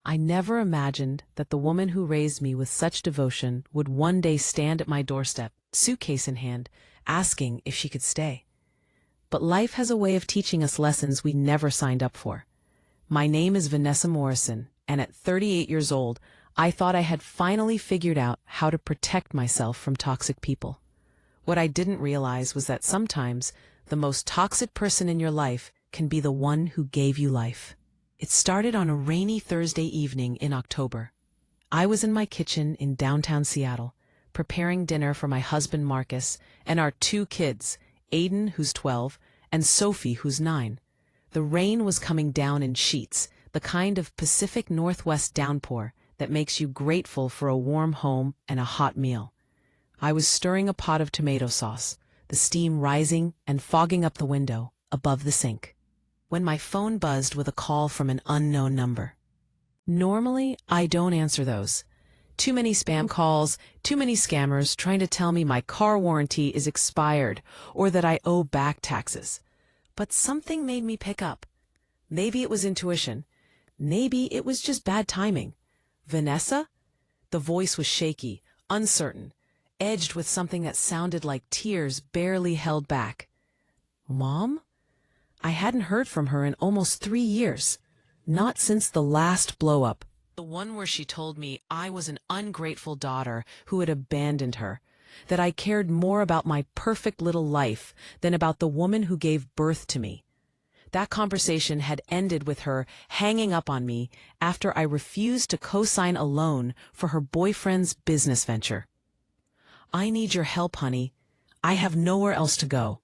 I never imagined that the woman who raised me with such devotion would one day stand at my doorstep, suitcase in hand, asking if she could stay. But life has a way of teaching us lessons we never signed up for. My name is Vanessa Morrison, and at 38 years old, I thought I had finally figured out how to protect myself from toxic people. What I didn't realize was that sometimes the most toxic person in your life can be the one who gave you life. It started on a rainy Thursday evening in October. I was in my kitchen in downtown Seattle, preparing dinner for my husband Marcus and our 2 kids, Aiden, who's 12, and Sophie, who's 9. The rain was coming down in sheets, the kind of Pacific Northwest downpour that makes you grateful for a warm home and a hot meal. I was stirring a pot of tomato sauce, the steam rising and fogging up the window above the sink, when my phone buzzed with a call from an unknown number. Normally, I don't answer those. Too many spam calls, too many scammers trying to tell me my car warranty is expired or that I owe back taxes. But something made me pick up. Maybe it was intuition. Maybe it was just bad timing. Vanessa? The voice was shaky, uncertain, edged with something that sounded like tears barely held back. Mom? I hadn't heard from her in almost 3 years. Not since the last blow-up. The one where she told me I was an ungrateful daughter who had abandoned her, that I cared more about my perfect little life than about the woman who gave birth to me. That conversation had ended with her hanging up on me after I refused to co-sign a loan for her boyfriend's business venture. I need your help, honey. I have nowhere else to go.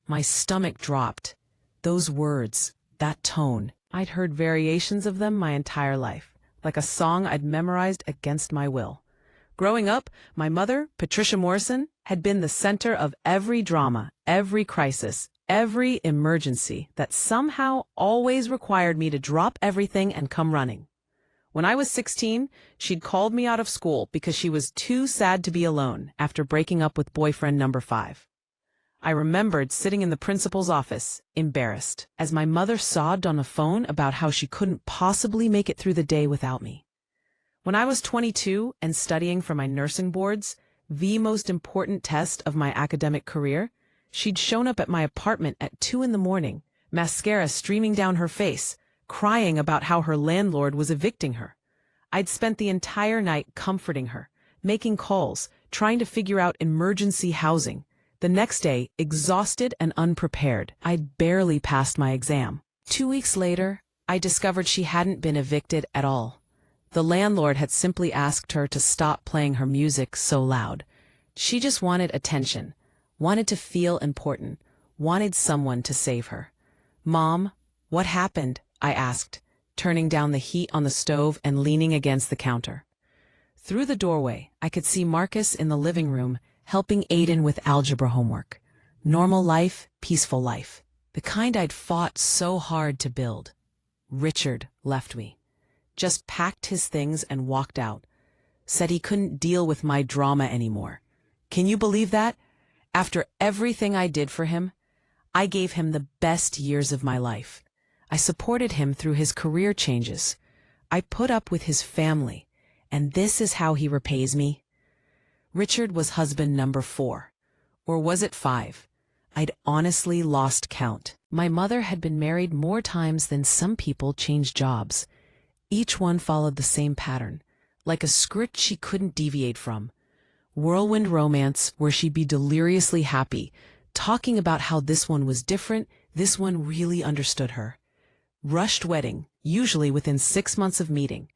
My stomach dropped. Those words, that tone, I'd heard variations of them my entire life, like a song I'd memorized against my will. Growing up, my mother, Patricia Morrison, had been the center of every drama, every crisis, every emergency that somehow always required me to drop everything and come running. When I was 16, she'd called me out of school because she was too sad to be alone after breaking up with boyfriend number 5. I remembered sitting in the principal's office, embarrassed, as my mother sobbed on the phone about how she couldn't possibly make it through the day without me. When I was 22 and studying for my nursing boards, the most important test of my academic career, she'd shown up at my apartment at 2 a.m, mascara streaming down her face, crying about how her landlord was evicting her. I'd spent the entire night comforting her, making calls, trying to figure out emergency housing. The next day, exhausted and unprepared, I'd barely passed my exam. 2 weeks later, I discovered she hadn't been evicted at all. The landlord had simply asked her to stop playing her music so loud. She just wanted attention, wanted to feel important, wanted someone to save her. Mom, what happened? I asked, turning down the heat on the stove and leaning against the counter. Through the doorway, I could see Marcus in the living room, helping Aiden with algebra homework. Normal life, peaceful life. The kind I'd fought so hard to build. Richard left me. Just packed his things and walked out. Said he couldn't deal with my drama anymore. Can you believe that? After everything I did for him, I gave him the best years of my life. I supported him through his career changes. I put up with his family, and this is how he repays me. Richard was husband number 4. Or was it 5? I'd honestly lost count. My mother had been married more times than some people change jobs. Each one followed the same pattern, like a script she couldn't deviate from. Whirlwind romance where she'd be deliriously happy, talking about how this one was different, this one really understood her. Rushed wedding, usually within 6 months of meeting.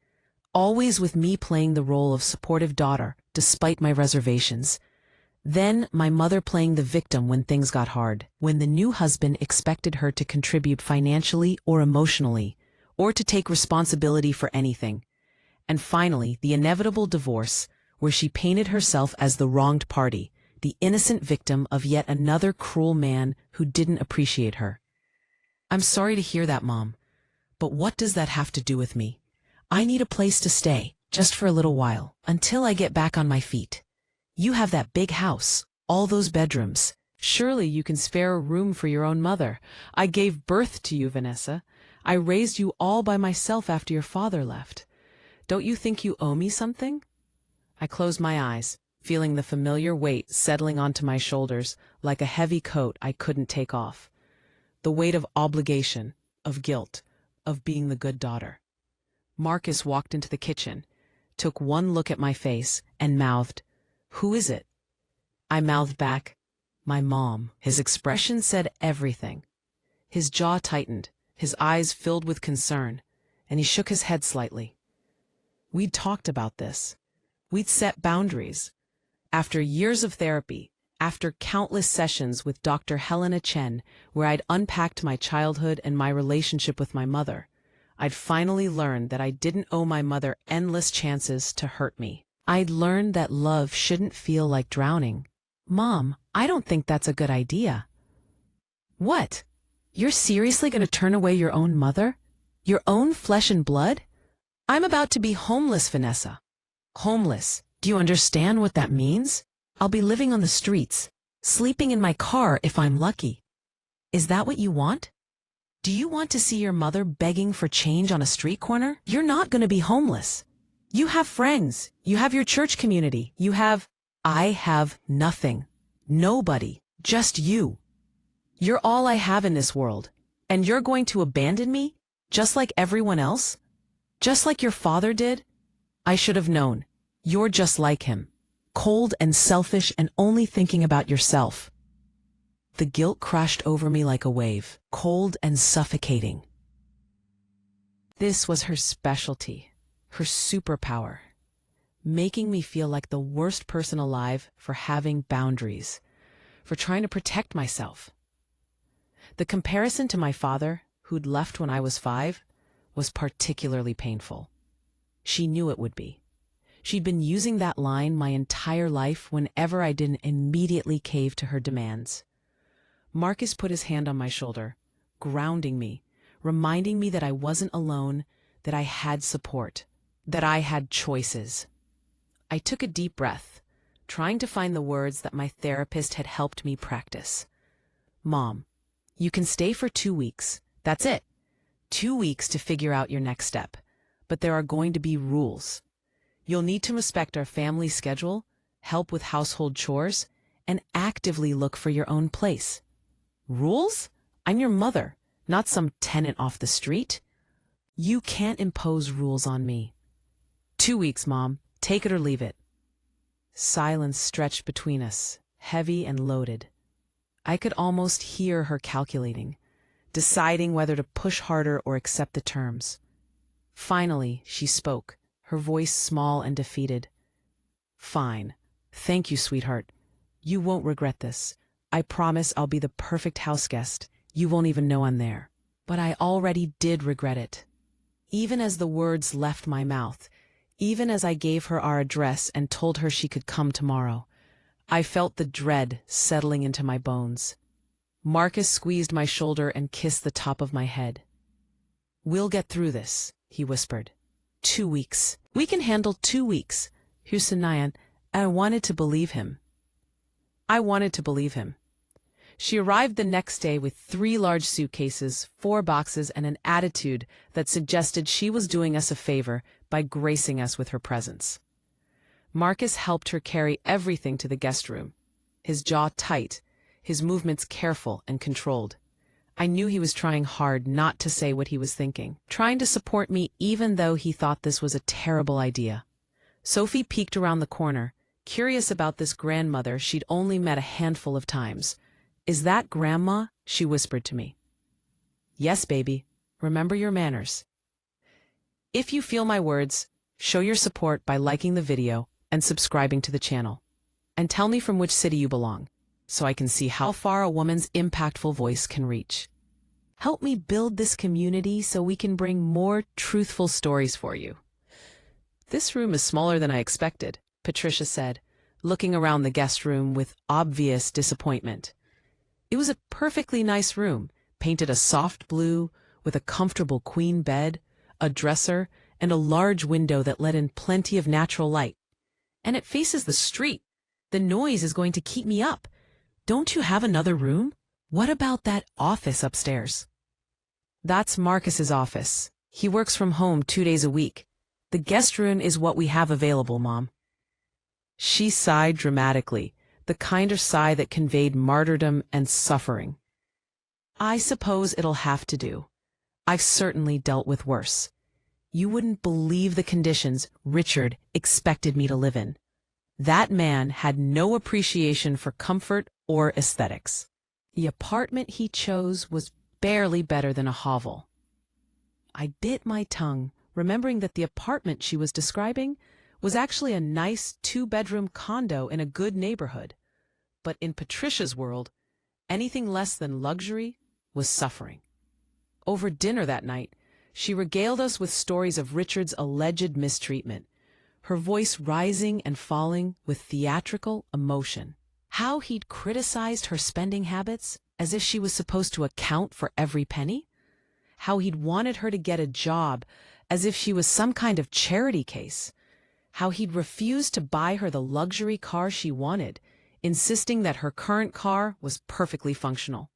Always with me playing the role of supportive daughter, despite my reservations. Then my mother playing the victim when things got hard, when the new husband expected her to contribute financially or emotionally, or to take responsibility for anything. And finally, the inevitable divorce, where she painted herself as the wronged party, the innocent victim of yet another cruel man who didn't appreciate her. I'm sorry to hear that, Mom. But what does that have to do with me? I need a place to stay, just for a little while, until I get back on my feet. You have that big house, all those bedrooms. Surely you can spare a room for your own mother. I gave birth to you, Vanessa. I raised you all by myself after your father left. Don't you think you owe me something? I closed my eyes, feeling the familiar weight settling onto my shoulders like a heavy coat I couldn't take off. The weight of obligation, of guilt, of being the good daughter. Marcus walked into the kitchen, took one look at my face, and mouthed, "Who is it?" I mouthed back, "My mom." His expression said everything. His jaw tightened, his eyes filled with concern, and he shook his head slightly. We'd talked about this. We'd set boundaries. After years of therapy, after countless sessions with Dr. Helena Chen, where I'd unpacked my childhood and my relationship with my mother, I'd finally learned that I didn't owe my mother endless chances to hurt me. I'd learned that love shouldn't feel like drowning. "Mom, I don't think that's a good idea." "What? You're seriously going to turn away your own mother? Your own flesh and blood?" "I'm about to be homeless, Vanessa." "Homeless? Do you understand what that means? I'll be living on the streets, sleeping in my car if I'm lucky. Is that what you want? Do you want to see your mother begging for change on a street corner? You're not going to be homeless. You have friends. You have your church community. I have nothing. Nobody. Just you. You're all I have in this world. And you're going to abandon me? Just like everyone else? Just like your father did? I should have known. You're just like him. Cold and selfish and only thinking about yourself." The guilt crashed over me like a wave, cold and suffocating. This was her specialty, her superpower, making me feel like the worst person alive for having boundaries, for trying to protect myself. The comparison to my father, who'd left when I was 5, was particularly painful. She knew it would be. She'd been using that line my entire life whenever I didn't immediately cave to her demands. Marcus put his hand on my shoulder, grounding me, reminding me that I wasn't alone, that I had support, that I had choices. I took a deep breath, trying to find the words that my therapist had helped me practice. "Mom, you can stay for 2 weeks. That's it. 2 weeks to figure out your next step. But there are going to be rules. You'll need to respect our family schedule, help with household chores, and actively look for your own place." "Rules? I'm your mother, not some tenant off the street. You can't impose rules on me." 2 weeks, Mom. Take it or leave it." Silence stretched between us, heavy and loaded. I could almost hear her calculating, deciding whether to push harder or accept the terms. Finally, she spoke, her voice small and defeated. "Fine. Thank you, sweetheart. You won't regret this. I promise I'll be the perfect house guest. You won't even know I'm there." But I already did regret it. Even as the words left my mouth, even as I gave her our address and told her she could come tomorrow, I felt the dread settling into my bones. Marcus squeezed my shoulder and kissed the top of my head. "We'll get through this," he whispered. 2 weeks. We can handle 2 weeks. Husanayan, I wanted to believe him. She arrived the next day with 3 large suitcases, 4 boxes, and an attitude that suggested she was doing us a favor by gracing us with her presence. Marcus helped her carry everything to the guest room, his jaw tight, his movements careful and controlled. I knew he was trying hard not to say what he was thinking, trying to support me even though he thought this was a terrible idea. Sophie peeked around the corner, curious about this grandmother she'd only met a handful of times. "Is that Grandma?" she whispered to me. "Yes, baby. Remember your manners." If you feel my words, show your support by liking the video and subscribing to the channel. And tell me from which city you belong, so I can see how far a woman's impactful voice can reach. Help me build this community so we can bring more truthful stories for you. "This room is smaller than I expected," Patricia said, looking around the guest room with obvious disappointment. It was a perfectly nice room, painted a soft blue, with a comfortable queen bed, a dresser, and a large window that let in plenty of natural light. "And it faces the street. The noise is going to keep me up. Don't you have another room? What about that office upstairs?" That's Marcus's office. He works from home 2 days a week. The guest room is what we have available, Mom. She sighed dramatically, the kind of sigh that conveyed martyrdom and suffering. I suppose it'll have to do. I've certainly dealt with worse. You wouldn't believe the conditions Richard expected me to live in. That man had no appreciation for comfort or aesthetics. The apartment he chose was barely better than a hovel. I bit my tongue, remembering that the apartment she was describing was actually a nice 2-bedroom condo in a good neighborhood. But in Patricia's world, anything less than luxury was suffering. Over dinner that night, she regaled us with stories of Richard's alleged mistreatment, her voice rising and falling with theatrical emotion. How he'd criticized her spending habits as if she was supposed to account for every penny. How he'd wanted her to get a job as if she was some kind of charity case. How he'd refused to buy her the luxury car she wanted, insisting that her current car was perfectly functional.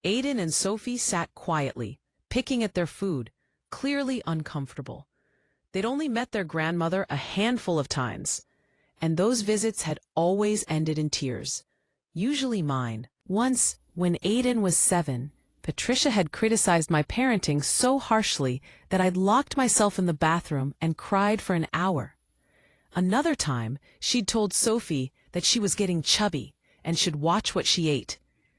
Aiden and Sophie sat quietly, picking at their food, clearly uncomfortable. They'd only met their grandmother a handful of times, and those visits had always ended in tears, usually mine. Once, when Aiden was 7, Patricia had criticized my parenting so harshly that I'd locked myself in the bathroom and cried for an hour. Another time, she'd told Sophie that she was getting chubby and should watch what she ate.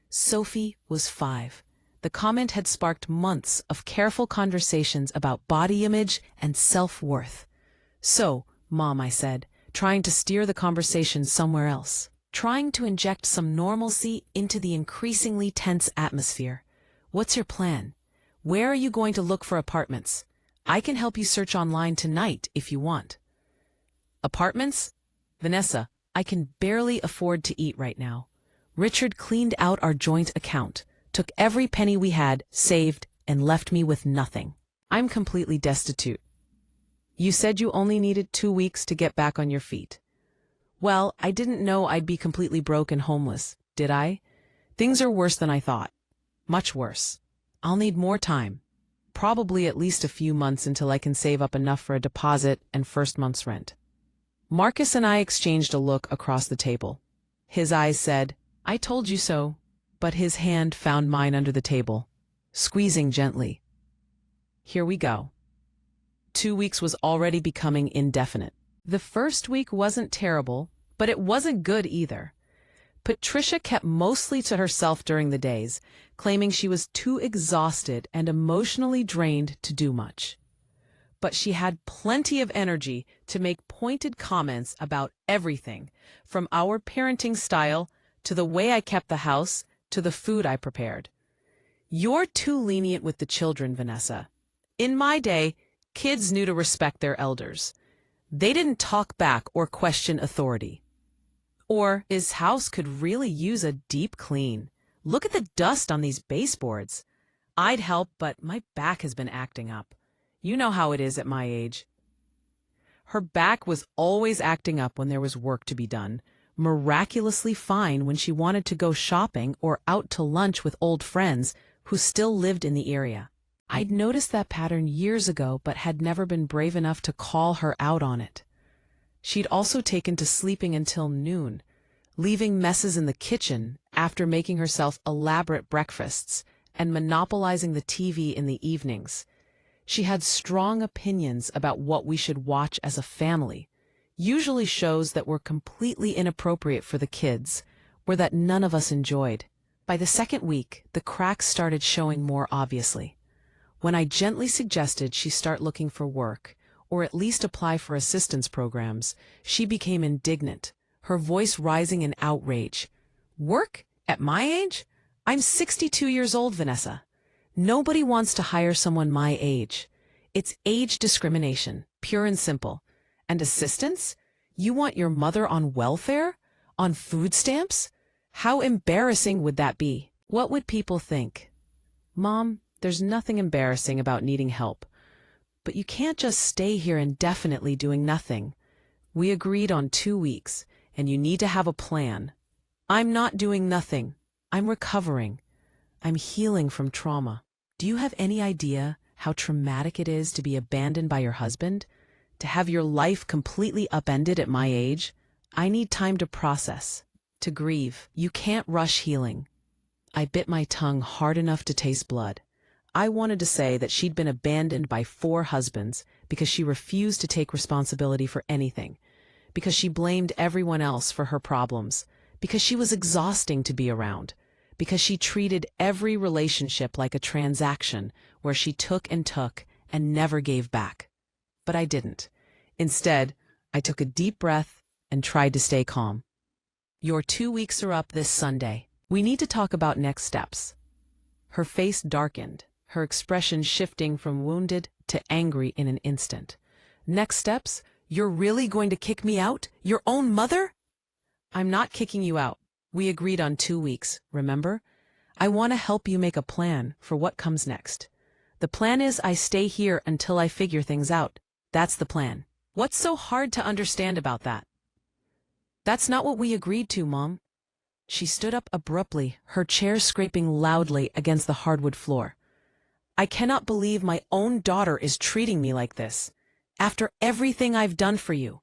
Sophie was 5. The comment had sparked months of careful conversations about body image and self-worth. So, Mom, I said, trying to steer the conversation somewhere else, trying to inject some normalcy into the increasingly tense atmosphere. What's your plan? Where are you going to look for apartments? I can help you search online tonight if you want. Apartments? Vanessa, I can barely afford to eat right now. Richard cleaned out our joint account, took every penny we had, saved, and left me with nothing. I'm completely destitute. You said you only needed 2 weeks to get back on your feet. Well, I didn't know I'd be completely broke and homeless, did I? Things are worse than I thought. Much worse. I'll need more time. Probably at least a few months until I can save up enough for a deposit and first month's rent. Marcus and I exchanged a look across the table. His eyes said, I told you so, but his hand found mine under the table, squeezing gently. Here we go. 2 weeks was already becoming indefinite. The first week wasn't terrible, but it wasn't good either. Patricia kept mostly to herself during the days, claiming she was too exhausted and emotionally drained to do much. But she had plenty of energy to make pointed comments about everything, from our parenting style to the way I kept the house to the food I prepared. You're too lenient with the children, Vanessa. In my day, kids knew to respect their elders. They didn't talk back or question authority. Or his house could really use a deep clean. Look at the dust on these baseboards. I'd help, but my back has been acting up. You know how it is at my age. Her back was always acting up when there was work to be done, miraculously fine when she wanted to go shopping or out to lunch with old friends who still lived in the area. I'd noticed that pattern years ago but had never been brave enough to call her out on it. She'd also taken to sleeping until noon, leaving messes in the kitchen after making herself elaborate breakfasts and monopolizing the TV in the evenings. She had strong opinions about what we should watch as a family, usually shows that were completely inappropriate for the kids, or that none of us enjoyed. By the second week, the cracks started showing more obviously. When I gently suggested she start looking for work, or at least apply for assistance programs, she became indignant, her voice rising in outrage. Work? At my age? I'm 62 years old, Vanessa. Nobody wants to hire someone my age. It's age discrimination, pure and simple. And assistance? You want your mother on welfare? On food stamps? How embarrassing would that be? What would people think? Mom, there's nothing embarrassing about needing help. But you can't just stay here indefinitely doing nothing. We agreed on 2 weeks, and you need to have a plan. I'm not doing nothing. I'm recovering. I'm healing from trauma. Do you have any idea how traumatic it is to be abandoned by your husband? To have your life completely upended at my age? I need time to process, to grieve. You can't rush healing. I bit my tongue hard enough to taste blood. I wanted to say that she'd been abandoned by 4 husbands because she refused to take responsibility for anything, because she blamed everyone else for her problems, because she was exhausting to be around, because she treated every relationship like a transaction where she took and never gave back. But I didn't. Instead, I took a deep breath and tried to stay calm. Your 2 weeks are up this Sunday. We need to talk about next steps. Her face darkened, her expression shifting from wounded to angry in an instant. Next steps? You're really going to kick me out? Your own mother? I'm not kicking you out. We agreed on 2 weeks, remember? I want to help you make a plan for what comes next. The plan is I stay here until I figure things out. That's the plan. What's so hard to understand about that? That's not what we agreed to, Mom. She stood up abruptly, her chair scraping loudly against the hardwood floor. I cannot believe my own daughter is treating me like this. After everything I've done for you.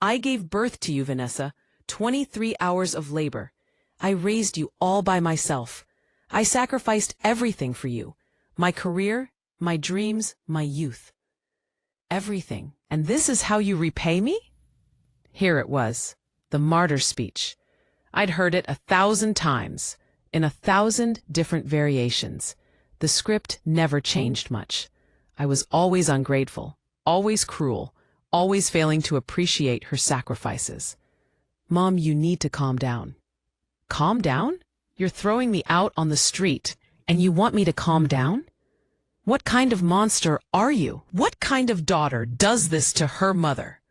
I gave birth to you, Vanessa. 23 hours of labor. I raised you all by myself. I sacrificed everything for you. My career, my dreams, my youth. Everything. And this is how you repay me? Here it was, the martyr speech. I'd heard it 1,000 times, in 1,000 different variations. The script never changed much. I was always ungrateful, always cruel, always failing to appreciate her sacrifices. Mom, you need to calm down. Calm down? You're throwing me out on the street, and you want me to calm down? What kind of monster are you? What kind of daughter does this to her mother?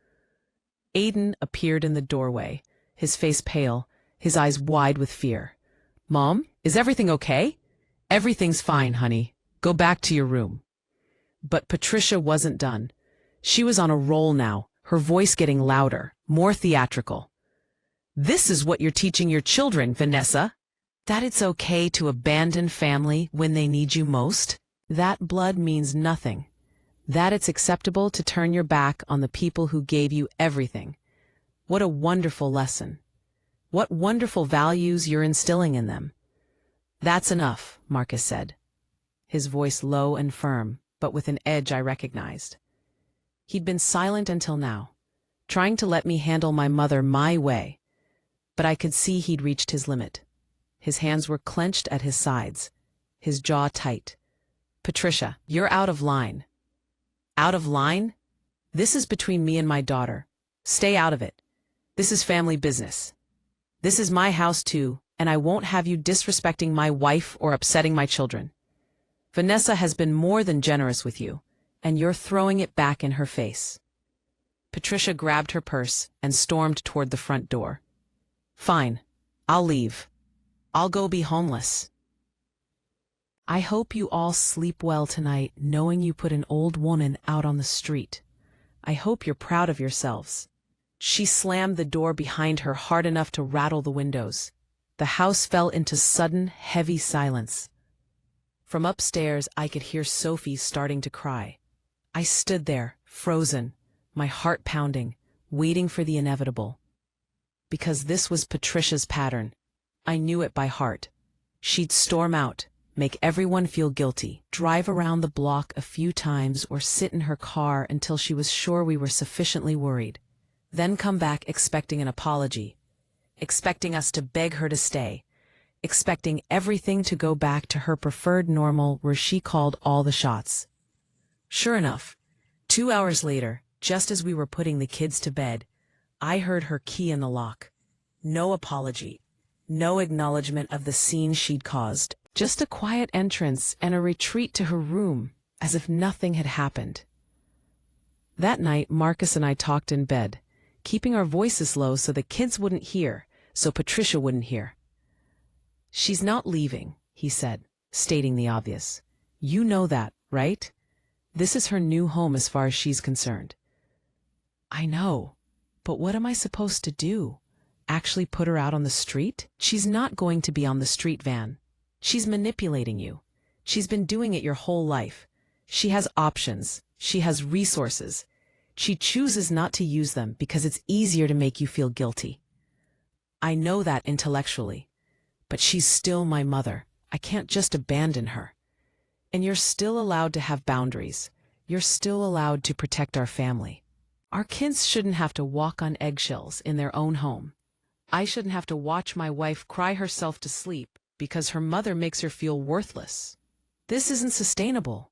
Aiden appeared in the doorway, his face pale, his eyes wide with fear. Mom, is everything okay? Everything's fine, honey. Go back to your room. But Patricia wasn't done. She was on a roll now, her voice getting louder, more theatrical. This is what you're teaching your children, Vanessa? That it's okay to abandon family when they need you most? That blood means nothing. That it's acceptable to turn your back on the people who gave you everything. What a wonderful lesson. What wonderful values you're instilling in them. That's enough, Marcus said, his voice low and firm, but with an edge I recognized. He'd been silent until now, trying to let me handle my mother my way, but I could see he'd reached his limit. His hands were clenched at his sides, his jaw tight. Patricia, you're out of line. Out of line? This is between me and my daughter. Stay out of it. This is family business. This is my house too, and I won't have you disrespecting my wife or upsetting my children. Vanessa has been more than generous with you, and you're throwing it back in her face. Patricia grabbed her purse and stormed toward the front door. Fine, I'll leave. I'll go be homeless. I hope you all sleep well tonight knowing you put an old woman out on the street. I hope you're proud of yourselves. She slammed the door behind her hard enough to rattle the windows. The house fell into sudden, heavy silence. From upstairs, I could hear Sophie starting to cry. I stood there, frozen, my heart pounding, waiting for the inevitable. Because this was Patricia's pattern. I knew it by heart. She'd storm out, make everyone feel guilty, drive around the block a few times or sit in her car until she was sure we were sufficiently worried. Then come back expecting an apology, expecting us to beg her to stay, expecting everything to go back to her preferred normal where she called all the shots. Sure enough, 2 hours later, just as we were putting the kids to bed, I heard her key in the lock. No apology, no acknowledgement of the scene she'd caused, just a quiet entrance and a retreat to her room, as if nothing had happened. That night, Marcus and I talked in bed, keeping our voices low so the kids wouldn't hear, so Patricia wouldn't hear. She's not leaving, he said, stating the obvious. You know that, right? This is her new home as far as she's concerned. I know, but what am I supposed to do? Actually put her out on the street? She's not going to be on the street, Van. She's manipulating you. She's been doing it your whole life. She has options. She has resources. She chooses not to use them because it's easier to make you feel guilty. I know that intellectually, but she's still my mother. I can't just abandon her. And you're still allowed to have boundaries. You're still allowed to protect our family. Our kids shouldn't have to walk on eggshells in their own home. I shouldn't have to watch my wife cry herself to sleep because her mother makes her feel worthless. This isn't sustainable.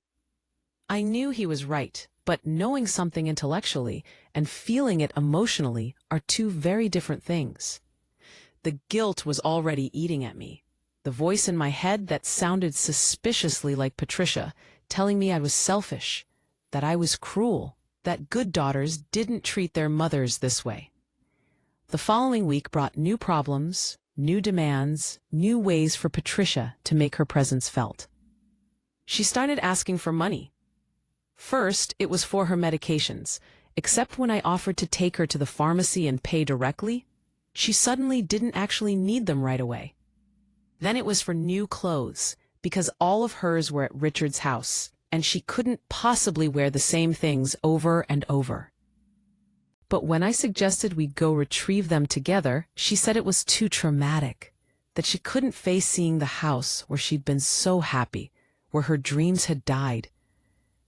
I knew he was right, but knowing something intellectually and feeling it emotionally are two very different things. The guilt was already eating at me. The voice in my head that sounded suspiciously like Patricia, telling me I was selfish, that I was cruel, that good daughters didn't treat their mothers this way. The following week brought new problems, new demands, new ways for Patricia to make her presence felt. She started asking for money. First, it was for her medications, except when I offered to take her to the pharmacy and pay directly, she suddenly didn't actually need them right away. Then it was for new clothes, because all of hers were at Richard's house, and she couldn't possibly wear the same things over and over. But when I suggested we go retrieve them together, she said it was too traumatic, that she couldn't face seeing the house where she'd been so happy, where her dreams had died.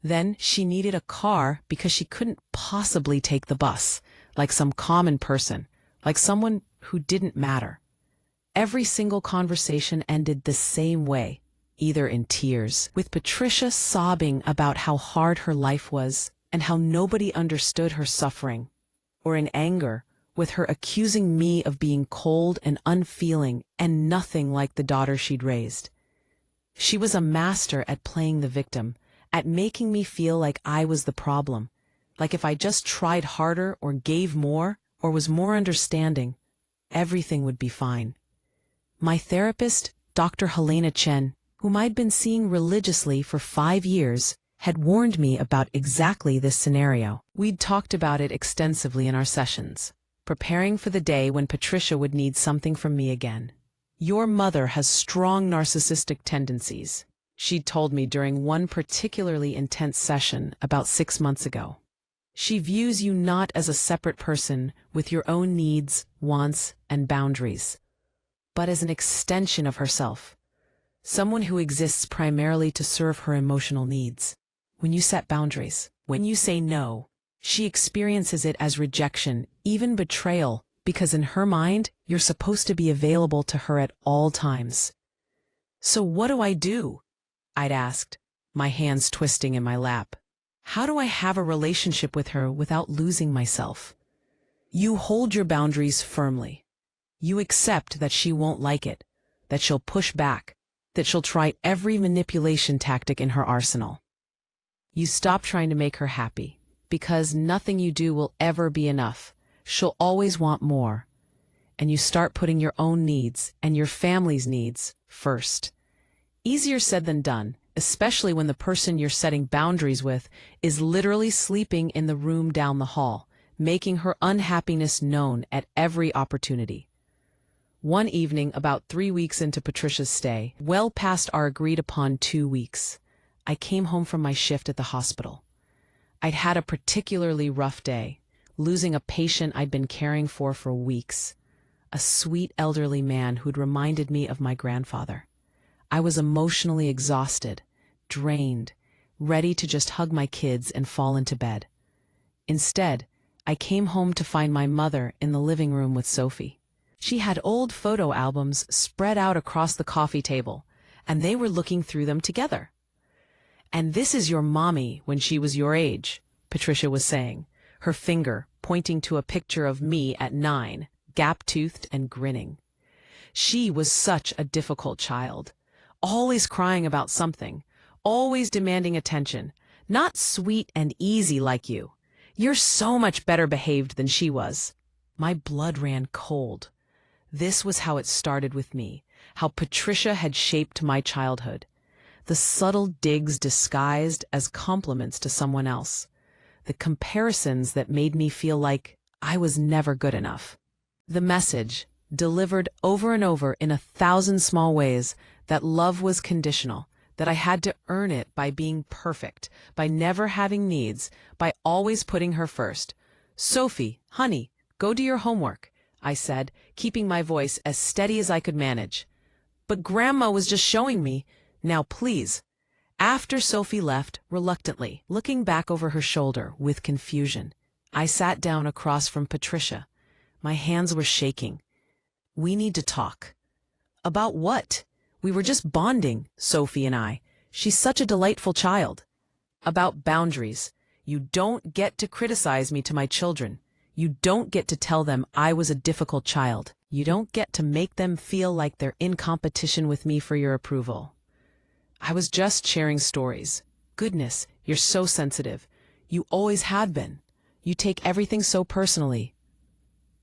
Then she needed a car because she couldn't possibly take the bus, like some common person, like someone who didn't matter. Every single conversation ended the same way, either in tears, with Patricia sobbing about how hard her life was and how nobody understood her suffering, or in anger, with her accusing me of being cold and unfeeling and nothing like the daughter she'd raised. She was a master at playing the victim, at making me feel like I was the problem, like if I just tried harder or gave more or was more understanding, everything would be fine. My therapist, Dr. Helena Chen, whom I'd been seeing religiously for 5 years, had warned me about exactly this scenario. We'd talked about it extensively in our sessions, preparing for the day when Patricia would need something from me again. Your mother has strong narcissistic tendencies, she'd told me during one particularly intense session about 6 months ago. She views you not as a separate person with your own needs, wants, and boundaries, but as an extension of herself, someone who exists primarily to serve her emotional needs. When you set boundaries, when you say no, she experiences it as rejection, even betrayal, because in her mind, you're supposed to be available to her at all times. So what do? I'd asked, my hands twisting in my lap. How do I have a relationship with her without losing myself? You hold your boundaries firmly. You accept that she won't like it, that she'll push back, that she'll try every manipulation tactic in her arsenal. You stop trying to make her happy, because nothing you do will ever be enough. She'll always want more. And you start putting your own needs and your family's needs first. Easier said than done, especially when the person you're setting boundaries with is literally sleeping in the room down the hall, making her unhappiness known at every opportunity. One evening, about 3 weeks into Patricia's stay, well past our agreed-upon 2 weeks, I came home from my shift at the hospital. I'd had a particularly rough day, losing a patient I'd been caring for weeks, a sweet elderly man who'd reminded me of my grandfather. I was emotionally exhausted, drained, ready to just hug my kids and fall into bed. Instead, I came home to find my mother in the living room with Sophie. She had old photo albums spread out across the coffee table, and they were looking through them together. "And this is your mommy when she was your age," Patricia was saying, her finger pointing to a picture of me at 9, gap-toothed and grinning. "She was such a difficult child, always crying about something, always demanding attention, not sweet and easy like you. You're so much better behaved than she was." My blood ran cold. This was how it started with me, how Patricia had shaped my childhood. The subtle digs disguised as compliments to someone else. The comparisons that made me feel like I was never good enough. The message, delivered over and over in 1,000 small ways, that love was conditional, that I had to earn it by being perfect, by never having needs, by always putting her first. "Sophie, honey, go do your homework," I said, keeping my voice as steady as I could manage. "But Grandma was just showing me. Now please." After Sophie left, reluctantly, looking back over her shoulder with confusion, I sat down across from Patricia. My hands were shaking. "We need to talk." "About what?" "We were just bonding, Sophie and I. She's such a delightful child." "About boundaries. You don't get to criticize me to my children. You don't get to tell them I was a difficult child. You don't get to make them feel like they're in competition with me for your approval." "I was just sharing stories." "Goodness, you're so sensitive. You always had been. You take everything so personally."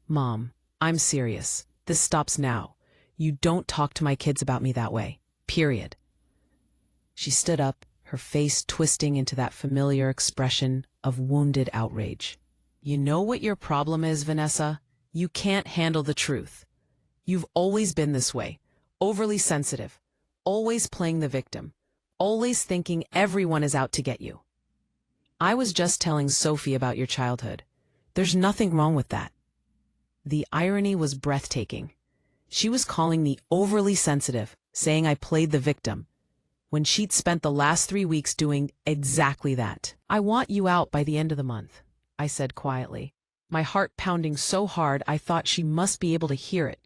"Mom, I'm serious. This stops now. You don't talk to my kids about me that way. Period." She stood up, her face twisting into that familiar expression of wounded outrage. "You know what your problem is, Vanessa? You can't handle the truth. You've always been this way, overly sensitive, always playing the victim, always thinking everyone is out to get you." "I was just telling Sophie about your childhood. There's nothing wrong with that." The irony was breathtaking. She was calling me overly sensitive, saying I played the victim, when she'd spent the last 3 weeks doing exactly that. "I want you out by the end of the month," I said quietly, my heart pounding so hard I thought she must be able to hear it.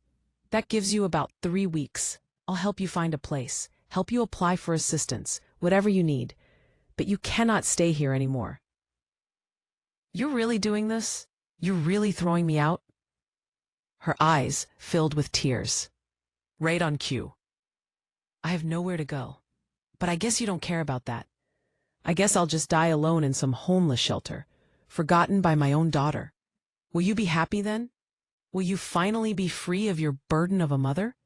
"That gives you about 3 weeks. I'll help you find a place, help you apply for assistance, whatever you need. But you cannot stay here anymore." "You're really doing this? You're really throwing me out?" Her eyes filled with tears. "Right on cue." "I have nowhere to go. But I guess you don't care about that. I guess I'll just die alone in some homeless shelter, forgotten by my own daughter. Will you be happy then? Will you finally be free of your burden of a mother?"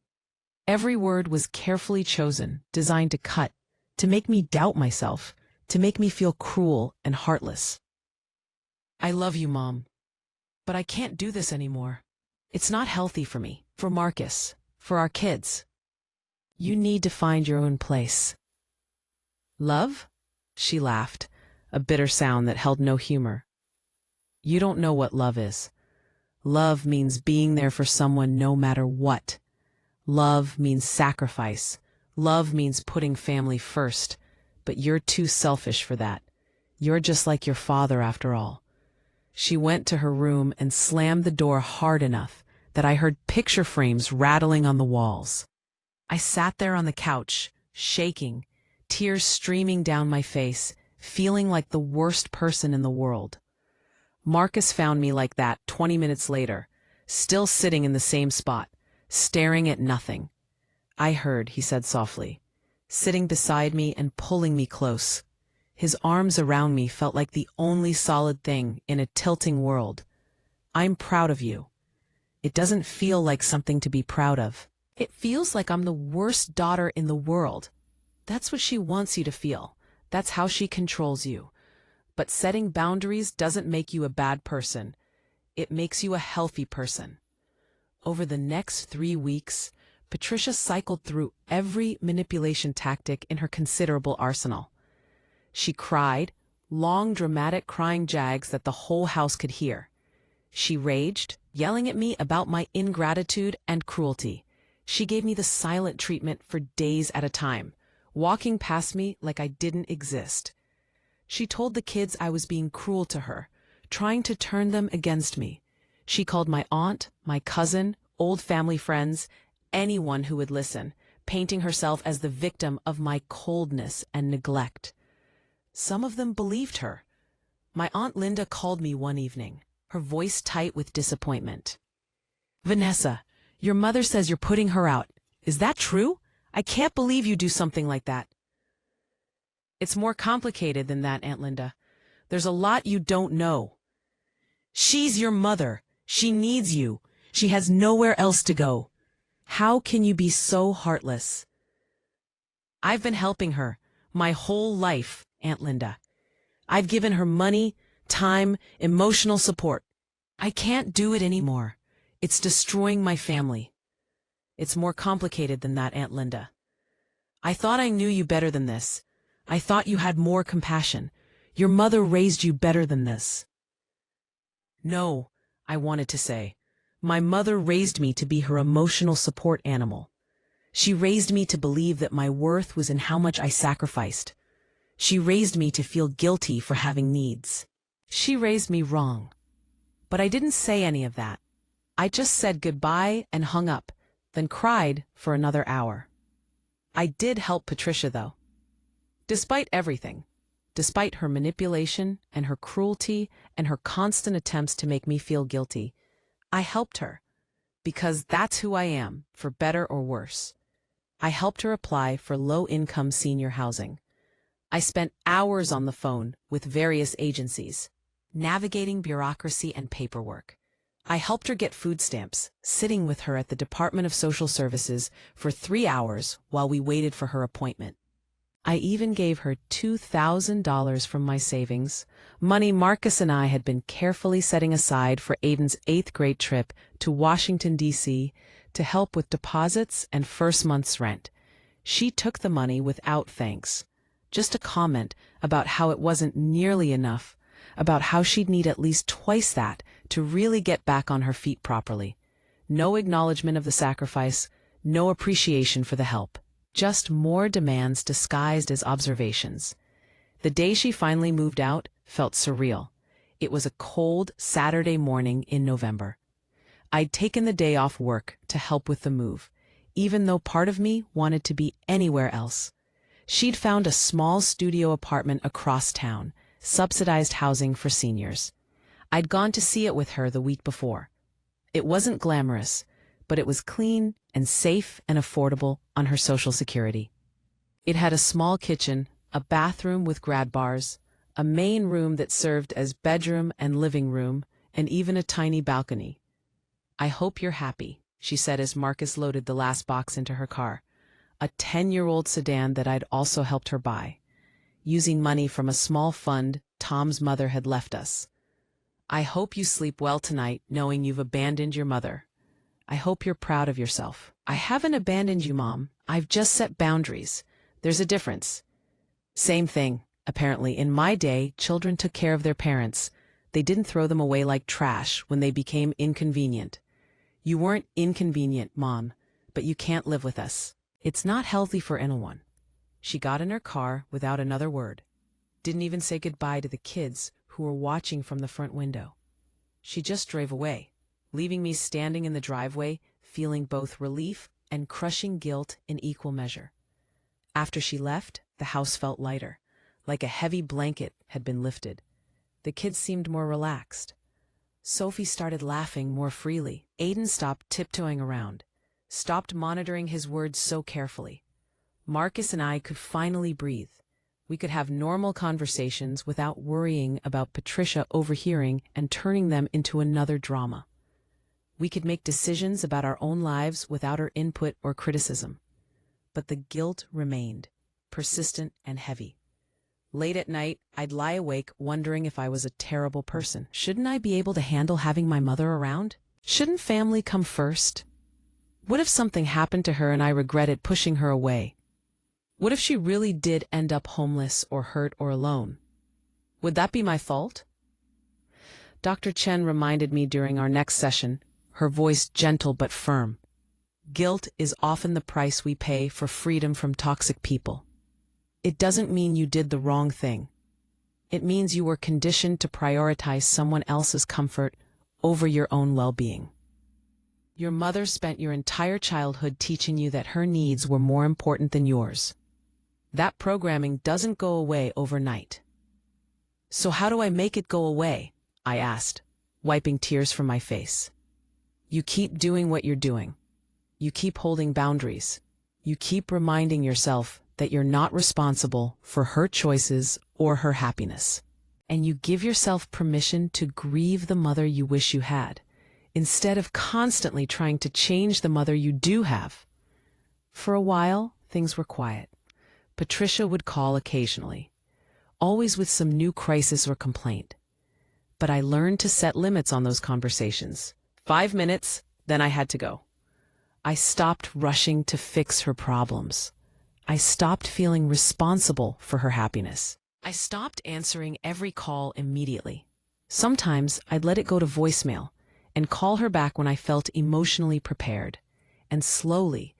Every word was carefully chosen, designed to cut, to make me doubt myself, to make me feel cruel and heartless. "I love you, Mom, but I can't do this anymore. It's not healthy for me, for Marcus, for our kids. You need to find your own place." "Love?" She laughed, a bitter sound that held no humor. "You don't know what love is. Love means being there for someone no matter what. Love means sacrifice. Love means putting family first. But you're too selfish for that. You're just like your father after all." She went to her room and slammed the door hard enough that I heard picture frames rattling on the walls. I sat there on the couch, shaking, tears streaming down my face, feeling like the worst person in the world. Marcus found me like that 20 minutes later, still sitting in the same spot, staring at nothing. "I heard," he said softly, sitting beside me and pulling me close. His arms around me felt like the only solid thing in a tilting world. "I'm proud of you." It doesn't feel like something to be proud of. It feels like I'm the worst daughter in the world. That's what she wants you to feel. That's how she controls you. But setting boundaries doesn't make you a bad person. It makes you a healthy person. Over the next 3 weeks, Patricia cycled through every manipulation tactic in her considerable arsenal. She cried, long dramatic crying jags that the whole house could hear. She raged, yelling at me about my ingratitude and cruelty. She gave me the silent treatment for days at a time, walking past me like I didn't exist. She told the kids I was being cruel to her, trying to turn them against me. She called my aunt, my cousin, old family friends, anyone who would listen, painting herself as the victim of my coldness and neglect. Some of them believed her. My Aunt Linda called me one evening, her voice tight with disappointment. "Vanessa, your mother says you're putting her out. Is that true? I can't believe you do something like that." "It's more complicated than that, Aunt Linda. There's a lot you don't know. She's your mother. She needs you. She has nowhere else to go. How can you be so heartless?" "I've been helping her my whole life, Aunt Linda. I've given her money, time, emotional support. I can't do it anymore. It's destroying my family." "It's more complicated than that, Aunt Linda. I thought I knew you better than this. I thought you had more compassion. Your mother raised you better than this. No, I wanted to say. My mother raised me to be her emotional support animal. She raised me to believe that my worth was in how much I sacrificed. She raised me to feel guilty for having needs. She raised me wrong. But I didn't say any of that. I just said goodbye and hung up, then cried for another hour. I did help Patricia, though. Despite everything, despite her manipulation and her cruelty and her constant attempts to make me feel guilty, I helped her, because that's who I am, for better or worse. I helped her apply for low-income senior housing. I spent hours on the phone with various agencies, navigating bureaucracy and paperwork. I helped her get food stamps, sitting with her at the Department of Social Services for 3 hours while we waited for her appointment. I even gave her $2,000 from my savings, money Marcus and I had been carefully setting aside for Aiden's 8th grade trip to Washington, D.C., to help with deposits and first month's rent. She took the money without thanks. Just a comment about how it wasn't nearly enough, about how she'd need at least twice that to really get back on her feet properly. No acknowledgement of the sacrifice, no appreciation for the help. Just more demands disguised as observations. The day she finally moved out felt surreal. It was a cold Saturday morning in November. I'd taken the day off work to help with the move, even though part of me wanted to be anywhere else. She'd found a small studio apartment across town, subsidized housing for seniors. I'd gone to see it with her the week before. It wasn't glamorous, but it was clean and safe and affordable on her Social Security. It had a small kitchen, a bathroom with grad bars, a main room that served as bedroom and living room, and even a tiny balcony. "I hope you're happy," she said as Marcus loaded the last box into her car, a 10-year-old sedan that I'd also helped her buy, using money from a small fund Tom's mother had left us. "I hope you sleep well tonight knowing you've abandoned your mother. I hope you're proud of yourself." "I haven't abandoned you, Mom. I've just set boundaries. There's a difference." Same thing, apparently. In my day, children took care of their parents. They didn't throw them away like trash when they became inconvenient. "You weren't inconvenient, Mom, but you can't live with us. It's not healthy for anyone." She got in her car without another word. Didn't even say goodbye to the kids who were watching from the front window. She just drove away, leaving me standing in the driveway, feeling both relief and crushing guilt in equal measure. After she left, the house felt lighter, like a heavy blanket had been lifted. The kids seemed more relaxed. Sophie started laughing more freely. Aiden stopped tiptoeing around, stopped monitoring his words so carefully. Marcus and I could finally breathe. We could have normal conversations without worrying about Patricia overhearing and turning them into another drama. We could make decisions about our own lives without her input or criticism. But the guilt remained, persistent and heavy. Late at night, I'd lie awake wondering if I was a terrible person. Shouldn't I be able to handle having my mother around? Shouldn't family come first? What if something happened to her and I regretted pushing her away? What if she really did end up homeless or hurt or alone? Would that be my fault? Dr. Chen reminded me during our next session, her voice gentle but firm. Guilt is often the price we pay for freedom from toxic people. It doesn't mean you did the wrong thing. It means you were conditioned to prioritize someone else's comfort over your own well-being. Your mother spent your entire childhood teaching you that her needs were more important than yours. That programming doesn't go away overnight. "So how do I make it go away?" I asked, wiping tears from my face. "You keep doing what you're doing. You keep holding boundaries. You keep reminding yourself that you're not responsible for her choices or her happiness. And you give yourself permission to grieve the mother you wish you had, instead of constantly trying to change the mother you do have." For a while, things were quiet. Patricia would call occasionally, always with some new crisis or complaint. But I learned to set limits on those conversations. 5 minutes, then I had to go. I stopped rushing to fix her problems. I stopped feeling responsible for her happiness. I stopped answering every call immediately. Sometimes I'd let it go to voicemail and call her back when I felt emotionally prepared. And slowly,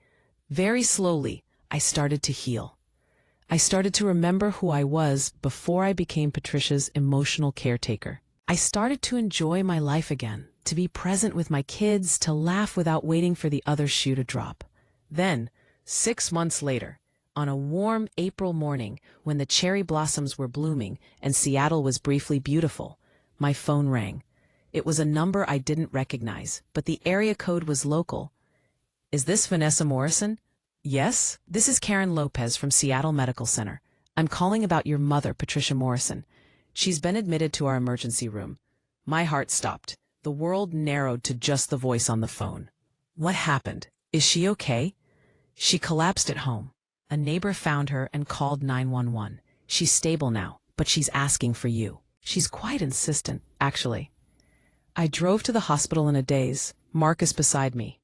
very slowly, I started to heal. I started to remember who I was before I became Patricia's emotional caretaker. I started to enjoy my life again, to be present with my kids, to laugh without waiting for the other shoe to drop. Then, 6 months later, on a warm April morning when the cherry blossoms were blooming and Seattle was briefly beautiful, my phone rang. It was a number I didn't recognize, but the area code was local. "Is this Vanessa Morrison?" "Yes, this is Karen Lopez from Seattle Medical Center. I'm calling about your mother, Patricia Morrison. She's been admitted to our emergency room." My heart stopped. The world narrowed to just the voice on the phone. "What happened? Is she okay?" "She collapsed at home. A neighbor found her and called 911. She's stable now, but she's asking for you. She's quite insistent, actually." I drove to the hospital in a daze, Marcus beside me,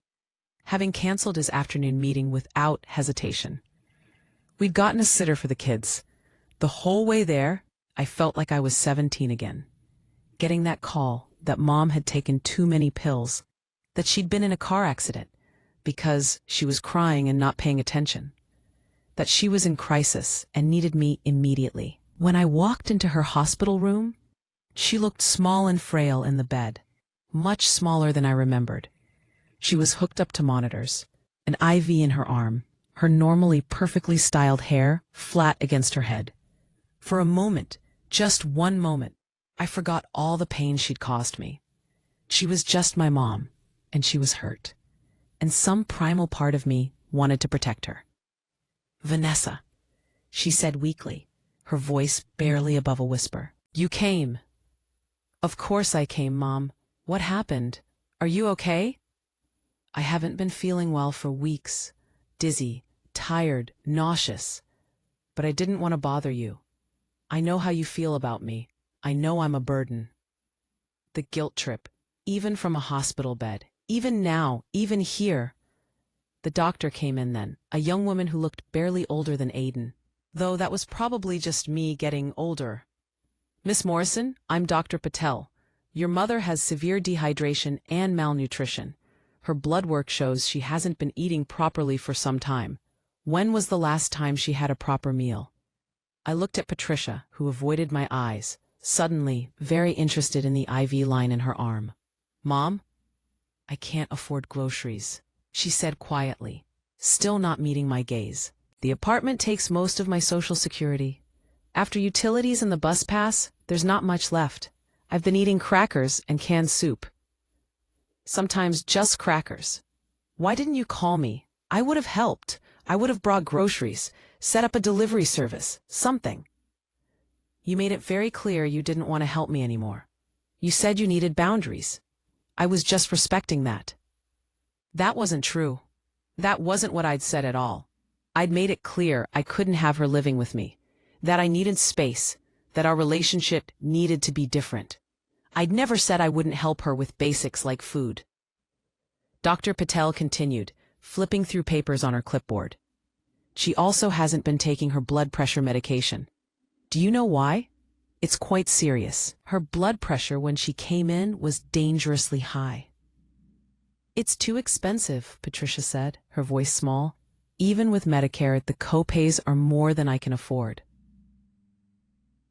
having canceled his afternoon meeting without hesitation. We'd gotten a sitter for the kids. The whole way there, I felt like I was 17 again. Getting that call that Mom had taken too many pills, that she'd been in a car accident because she was crying and not paying attention, that she was in crisis and needed me immediately. When I walked into her hospital room, she looked small and frail in the bed, much smaller than I remembered. She was hooked up to monitors, an IV in her arm, her normally perfectly styled hair flat against her head. For a moment, just one moment, I forgot all the pain she'd caused me. She was just my mom, and she was hurt. And some primal part of me wanted to protect her. "Vanessa," she said weakly, her voice barely above a whisper. "You came." "Of course I came, Mom. What happened? Are you okay?" "I haven't been feeling well for weeks. Dizzy, tired, nauseous. But I didn't want to bother you. I know how you feel about me. I know I'm a burden." The guilt trip, even from a hospital bed, even now, even here. The doctor came in then, a young woman who looked barely older than Aiden, though that was probably just me getting older. "Miss Morrison, I'm Dr. Patel. Your mother has severe dehydration and malnutrition. Her blood work shows she hasn't been eating properly for some time. When was the last time she had a proper meal?" I looked at Patricia, who avoided my eyes, suddenly very interested in the IV line in her arm. "Mom, I can't afford groceries," she said quietly, still not meeting my gaze. "The apartment takes most of my Social Security. After utilities and the bus pass, there's not much left. I've been eating crackers and canned soup. Sometimes just crackers. Why didn't you call me? I would have helped. I would have brought groceries, set up a delivery service, something." "You made it very clear you didn't want to help me anymore. You said you needed boundaries. I was just respecting that." That wasn't true. That wasn't what I'd said at all. I'd made it clear I couldn't have her living with me, that I needed space, that our relationship needed to be different. I'd never said I wouldn't help her with basics like food. Dr. Patel continued, flipping through papers on her clipboard. "She also hasn't been taking her blood pressure medication. Do you know why? It's quite serious. Her blood pressure when she came in was dangerously high." "It's too expensive," Patricia said, her voice small. "Even with Medicare, the copays are more than I can afford."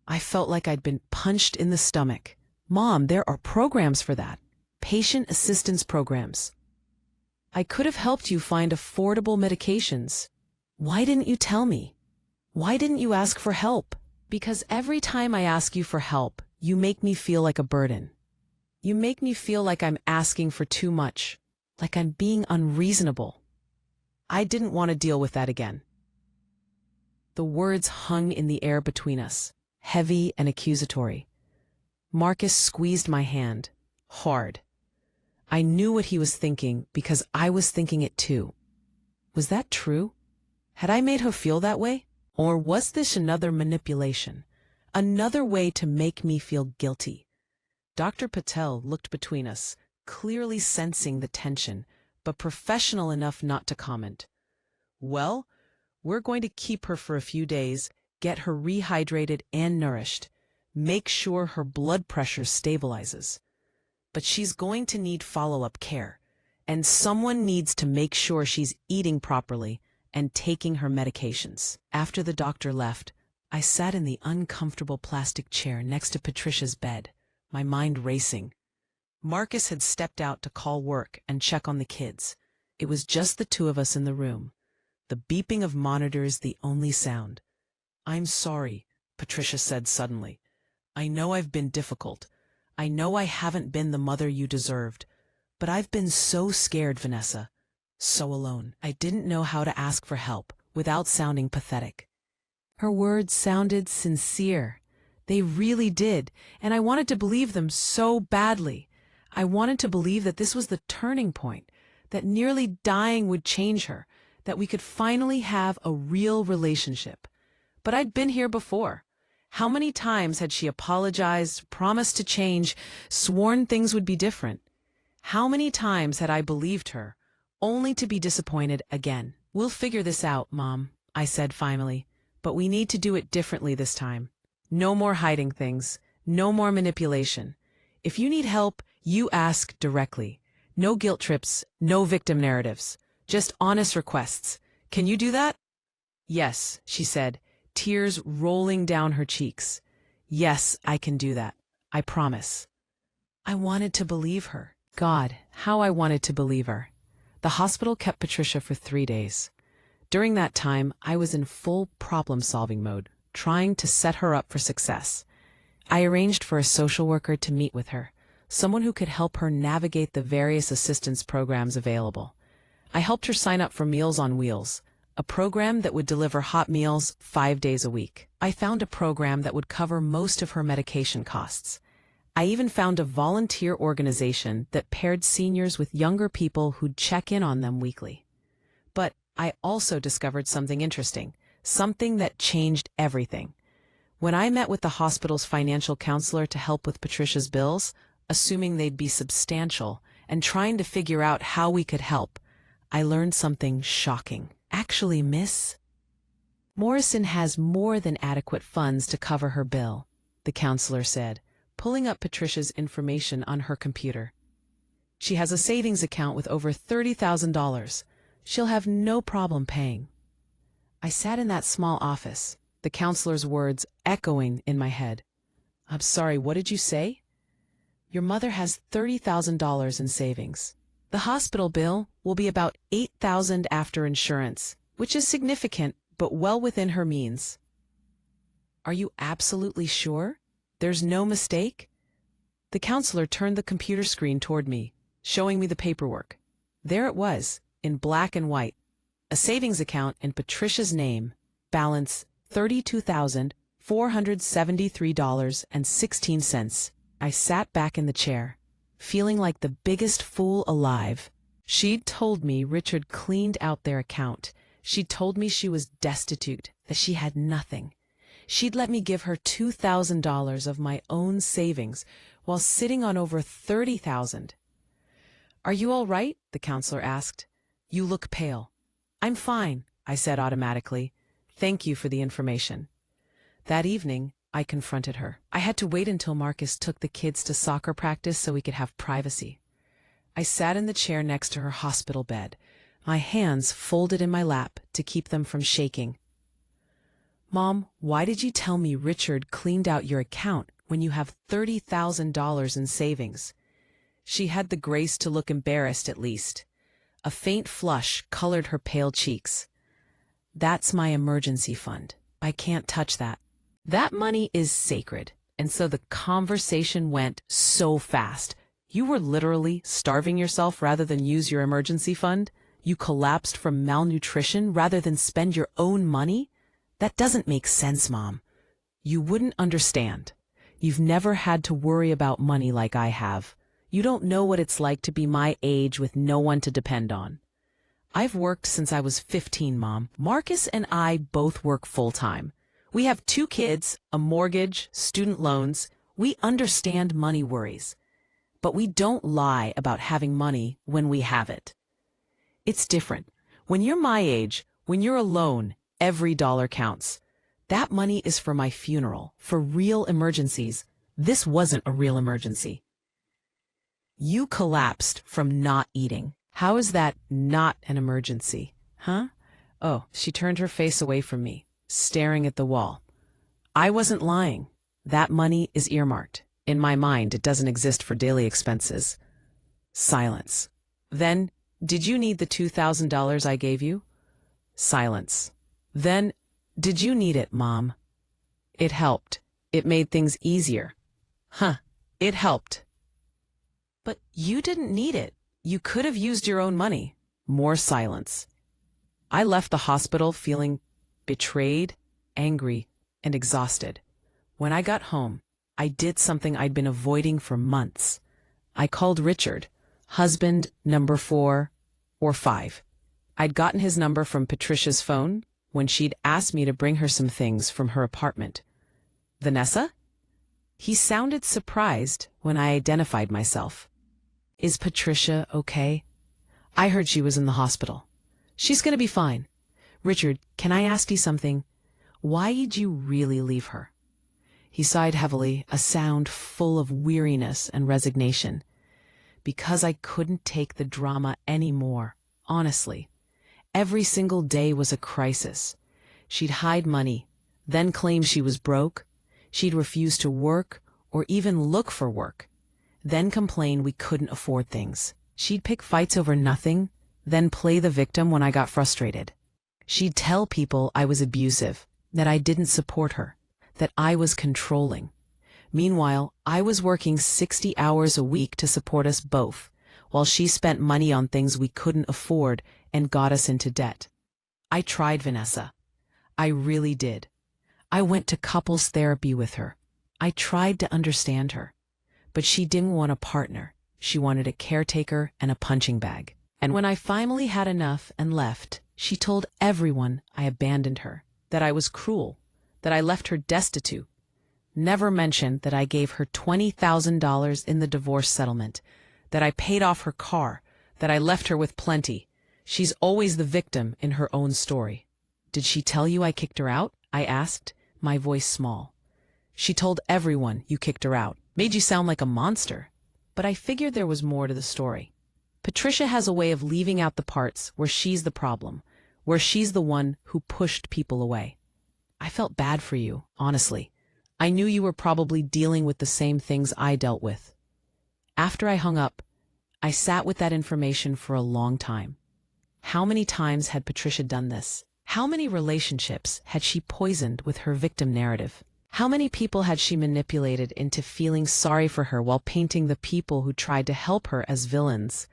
I felt like I'd been punched in the stomach. "Mom, there are programs for that. Patient assistance programs. I could have helped you find affordable medications. Why didn't you tell me? Why didn't you ask for help?" "Because every time I ask you for help, you make me feel like a burden. You make me feel like I'm asking for too much, like I'm being unreasonable. I didn't want to deal with that again." The words hung in the air between us, heavy and accusatory. Marcus squeezed my hand, hard. I knew what he was thinking because I was thinking it too. Was that true? Had I made her feel that way? Or was this another manipulation? Another way to make me feel guilty? Dr. Patel looked between us, clearly sensing the tension, but professional enough not to comment. "Well, We're going to keep her for a few days, get her rehydrated and nourished, make sure her blood pressure stabilizes. But she's going to need follow-up care, and someone needs to make sure she's eating properly and taking her medications. After the doctor left, I sat in the uncomfortable plastic chair next to Patricia's bed, my mind racing. Marcus had stepped out to call work and check on the kids. It was just the two of us in the room. The beeping of monitors the only sound. "I'm sorry," Patricia said suddenly. "I know I've been difficult. I know I haven't been the mother you deserved. But I've been so scared, Vanessa. So alone. I didn't know how to ask for help without sounding pathetic." Her words sounded sincere. They really did, and I wanted to believe them so badly. I wanted to believe that this was the turning point, that nearly dying would change her, that we could finally have a real relationship. But I'd been here before. How many times had she apologized, promised to change, sworn things would be different? How many times had I believed her, only to be disappointed again? "We'll figure this out, Mom," I said finally, "but we need to do it differently this time. No more hiding things, no more manipulation. If you need help, you ask directly. No guilt trips, no victim narratives, just honest requests. Can you do that?" "Yes," she said, tears rolling down her cheeks. "Yes, I can do that. I promise." I wanted to believe her. God, how I wanted to believe her. The hospital kept Patricia for 3 days. During that time, I was in full problem-solving mode, trying to set her up for success. I arranged for a social worker to meet with her, someone who could help her navigate the various assistance programs available. I helped her sign up for Meals on Wheels, a program that would deliver hot meals 5 days a week. I found a program that would cover most of her medication costs. I even found a volunteer organization that paired seniors with younger people who'd check in on them weekly. But I also discovered something interesting, something that changed everything. When I met with the hospital's financial counselor to help with Patricia's bills, assuming they'd be substantial, and trying to figure out how we could help, I learned something shocking. "Actually, Miss Morrison has more than adequate funds to cover her bill," the counselor said, pulling up Patricia's information on her computer. "She has a savings account with over $30,000. She'll have no problem paying." I sat in that small office, the counselor's words echoing in my head. "I'm sorry, what did you say?" "Your mother has $30,000 in savings. The hospital bill will be about $8,000 after insurance, which is significant, but well within her means." "Are you absolutely sure? There's no mistake?" The counselor turned the computer screen toward me, showing me the paperwork. There it was, in black and white. A savings account in Patricia's name, balance $32,473.16. I sat back in the chair, feeling like the biggest fool alive. She'd told me Richard cleaned out their account. She'd told me she was destitute, that she had nothing. She'd let me give her $2,000 of my own savings while sitting on over $30,000. "Are you all right?" the counselor asked. "You look pale." "I'm fine," I said automatically. "Thank you for the information." That evening, I confronted her. I had to wait until Marcus took the kids to soccer practice so we could have privacy. I sat in the chair next to her hospital bed, my hands folded in my lap to keep them from shaking. "Mom, why did you tell me Richard cleaned out your account when you have $30,000 in savings?" She had the grace to look embarrassed at least. A faint flush colored her pale cheeks. "That's my emergency fund. I can't touch that. That money is sacred." And so the conversation went so fast. "You were literally starving yourself rather than use your emergency fund? You collapsed from malnutrition rather than spend your own money? That doesn't make sense, Mom. You wouldn't understand. You've never had to worry about money like I have. You don't know what it's like to be my age with no one to depend on. I've worked since I was 15, Mom. Marcus and I both work full-time. We have 2 kids, a mortgage, student loans. We understand money worries. But we don't lie about having money when we have it. It's different. When you're my age, when you're alone, Every dollar counts. That money is for my funeral, for real emergencies. This wasn't a real emergency. You collapsed from not eating. How is that not an emergency? Huh? Oh, she turned her face away from me, staring at the wall. I wasn't lying. That money is earmarked. In my mind, it doesn't exist for daily expenses. Silence. Then, did you need the $2,000 I gave you? Silence. Then, did you need it, Mom? It helped. It made things easier. Huh. It helped. But you didn't need it. You could have used your own money. More silence. I left the hospital feeling betrayed, angry, and exhausted. When I got home, I did something I'd been avoiding for months. I called Richard, husband number 4 or 5. I'd gotten his number from Patricia's phone when she'd asked me to bring her some things from her apartment. Vanessa? He sounded surprised when I identified myself. Is Patricia okay? I heard she was in the hospital. She's going to be fine. Richard, can I ask you something? Why did you really leave her? He sighed heavily, a sound full of weariness and resignation. Because I couldn't take the drama anymore, honestly. Every single day was a crisis. She'd hide money, then claim she was broke. She'd refuse to work or even look for work, then complain we couldn't afford things. She'd pick fights over nothing, then play the victim when I got frustrated. She'd tell people I was abusive, that I didn't support her, that I was controlling. Meanwhile, I was working 60 hours a week to support us both, while she spent money on things we couldn't afford and got us into debt. I tried, Vanessa. I really did. I went to couples therapy with her. I tried to understand her. But she didn't want a partner. She wanted a caretaker and a punching bag. And when I finally had enough and left, she told everyone I abandoned her, that I was cruel, that I left her destitute. Never mentioned that I gave her $20,000 in the divorce settlement, that I paid off her car, that I left her with plenty. She's always the victim in her own story. Did she tell you I kicked her out? I asked, my voice small. She told everyone you kicked her out. Made you sound like a monster. But I figured there was more to the story. Patricia has a way of leaving out the parts where she's the problem, where she's the one who pushed people away. I felt bad for you, honestly. I knew you were probably dealing with the same things I dealt with. After I hung up, I sat with that information for a long time. How many times had Patricia done this? How many relationships had she poisoned with her victim narrative? How many people had she manipulated into feeling sorry for her while painting the people who tried to help her as villains?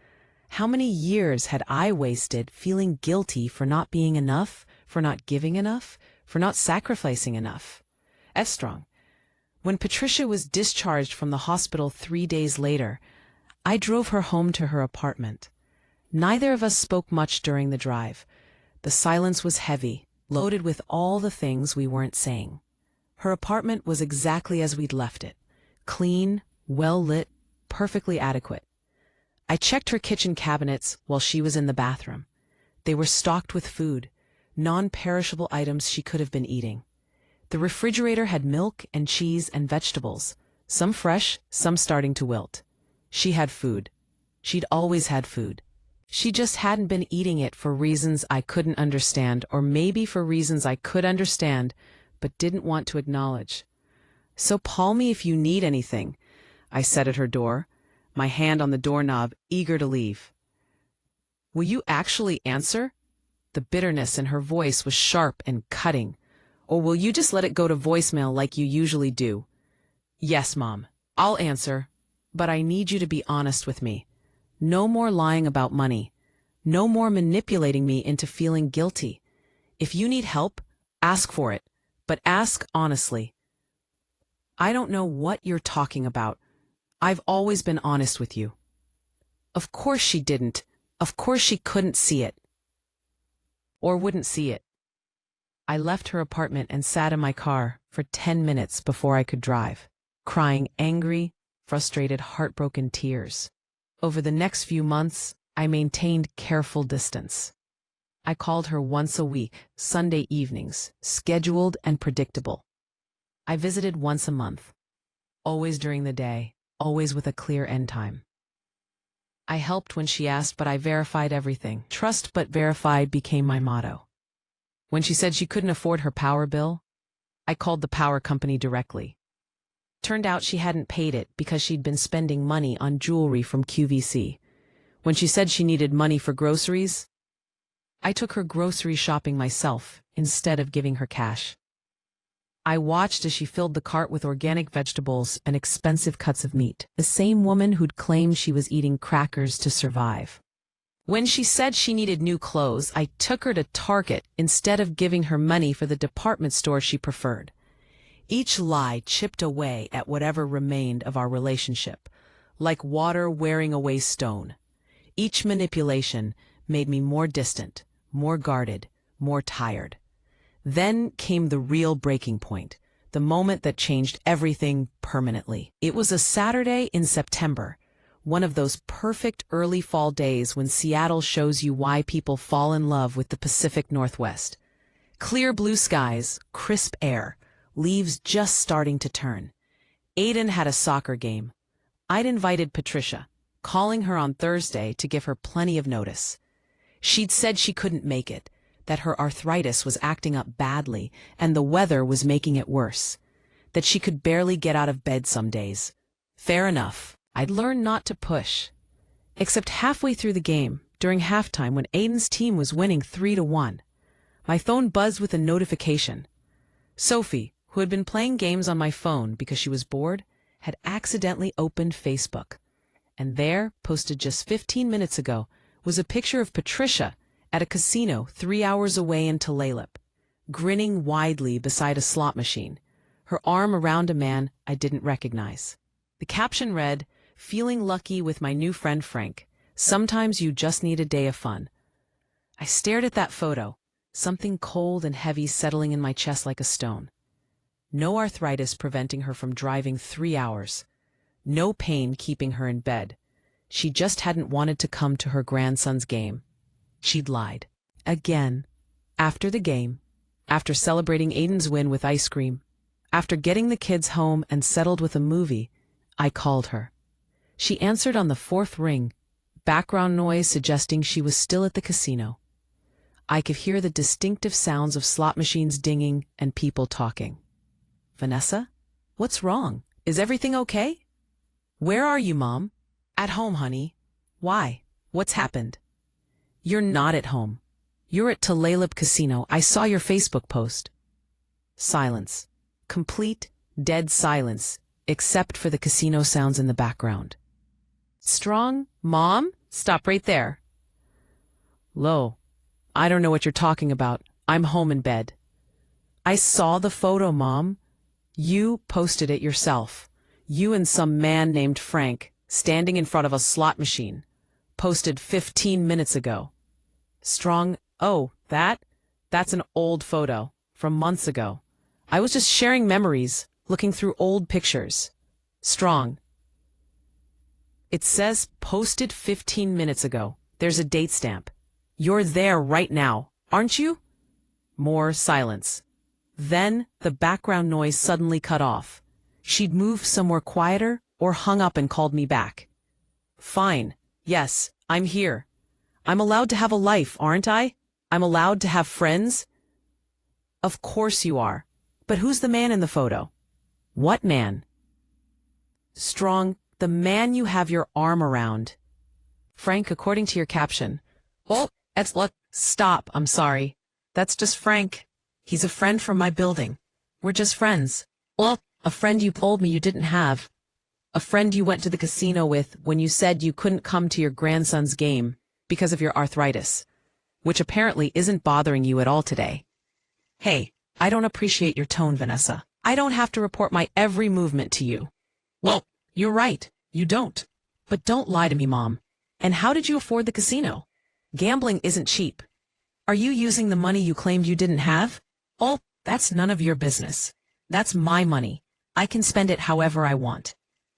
How many years had I wasted feeling guilty for not being enough, for not giving enough, for not sacrificing enough? Strong. When Patricia was discharged from the hospital 3 days later, I drove her home to her apartment. Neither of us spoke much during the drive. The silence was heavy, loaded with all the things we weren't saying. Her apartment was exactly as we'd left it. Clean, well-lit, perfectly adequate. I checked her kitchen cabinets while she was in the bathroom. They were stocked with food, non-perishable items she could have been eating. The refrigerator had milk and cheese and vegetables, some fresh, some starting to wilt. She had food. She'd always had food. She just hadn't been eating it for reasons I couldn't understand, or maybe for reasons I could understand, but didn't want to acknowledge. So call me if you need anything, I said at her door, my hand on the doorknob, eager to leave. Will you actually answer? The bitterness in her voice was sharp and cutting. Or will you just let it go to voicemail like you usually do? Yes, Mom, I'll answer, but I need you to be honest with me. No more lying about money. No more manipulating me into feeling guilty. If you need help, ask for it, but ask honestly. I don't know what you're talking about. I've always been honest with you. Of course she didn't. Of course she couldn't see it. Or wouldn't see it. I left her apartment and sat in my car for 10 minutes before I could drive, crying angry, frustrated, heartbroken tears. Over the next few months, I maintained careful distance. I called her once a week, Sunday evenings, scheduled and predictable. I visited once a month, always during the day, always with a clear end time. I helped when she asked, but I verified everything. Trust but verified became my motto. When she said she couldn't afford her power bill, I called the power company directly. Turned out she hadn't paid it because she'd been spending money on jewelry from QVC. When she said she needed money for groceries, I took her grocery shopping myself instead of giving her cash. I watched as she filled the cart with organic vegetables and expensive cuts of meat, the same woman who'd claimed she was eating crackers to survive. When she said she needed new clothes, I took her to Target instead of giving her money for the department store she preferred. Each lie chipped away at whatever remained of our relationship, like water wearing away stone. Each manipulation made me more distant, more guarded, more tired. Then came the real breaking point, the moment that changed everything permanently. It was a Saturday in September, one of those perfect early fall days when Seattle shows you why people fall in love with the Pacific Northwest. Clear blue skies, crisp air, leaves just starting to turn. Aiden had a soccer game. I'd invited Patricia, calling her on Thursday to give her plenty of notice. She'd said she couldn't make it, that her arthritis was acting up badly and the weather was making it worse, that she could barely get out of bed some days. Fair enough. I'd learned not to push. Except halfway through the game, during halftime when Aiden's team was winning 3-1, my phone buzzed with a notification. Sophie, who had been playing games on my phone because she was bored, had accidentally opened Facebook. And there, posted just 15 minutes ago, was a picture of Patricia at a casino 3 hours away in Tulalip, grinning widely beside a slot machine, her arm around a man I didn't recognize. The caption read, "Feeling lucky with my new friend Frank. Sometimes you just need a day of fun." I stared at that photo, something cold and heavy settling in my chest like a stone. No arthritis preventing her from driving 3 hours. No pain keeping her in bed. She just hadn't wanted to come to her grandson's game. She'd lied. Again. After the game, after celebrating Aiden's win with ice cream, after getting the kids home and settled with a movie, I called her. She answered on the 4th ring, background noise suggesting she was still at the casino. I could hear the distinctive sounds of slot machines dinging and people talking. "Vanessa? What's wrong? Is everything okay?" "Where are you, Mom?" "At home, honey." "Why? What's happened?" "You're not at home. You're at Tulalip Casino. I saw your Facebook post." Silence. Complete, dead silence, except for the casino sounds in the background. "Strong? Mom? Stop right there." "Lo, I don't know what you're talking about. I'm home in bed." "I saw the photo, Mom. You posted it yourself. You and some man named Frank, standing in front of a slot machine. Posted 15 minutes ago." Strong, "Oh, that's an old photo, from months ago. I was just sharing memories, looking through old pictures." Strong, "It says posted 15 minutes ago. There's a date stamp. You're there right now, aren't you?" More silence. Then the background noise suddenly cut off. She'd moved somewhere quieter or hung up and called me back. "Fine. Yes, I'm here. I'm allowed to have a life, aren't I? I'm allowed to have friends?" "Of course you are. But who's the man in the photo?" "What man?" Strong, "The man you have your arm around." Frank, according to your caption. "Oh, stop, I'm sorry. That's just Frank. He's a friend from my building. We're just friends." "Well, a friend you told me you didn't have. A friend you went to the casino with when you said you couldn't come to your grandson's game because of your arthritis, which apparently isn't bothering you at all today." "Hey, I don't appreciate your tone, Vanessa. I don't have to report my every movement to you." "Well, you're right. You don't. But don't lie to me, Mom. And how did you afford the casino? Gambling isn't cheap. Are you using the money you claimed you didn't have?" "Oh, that's none of your business. That's my money. I can spend it however I want."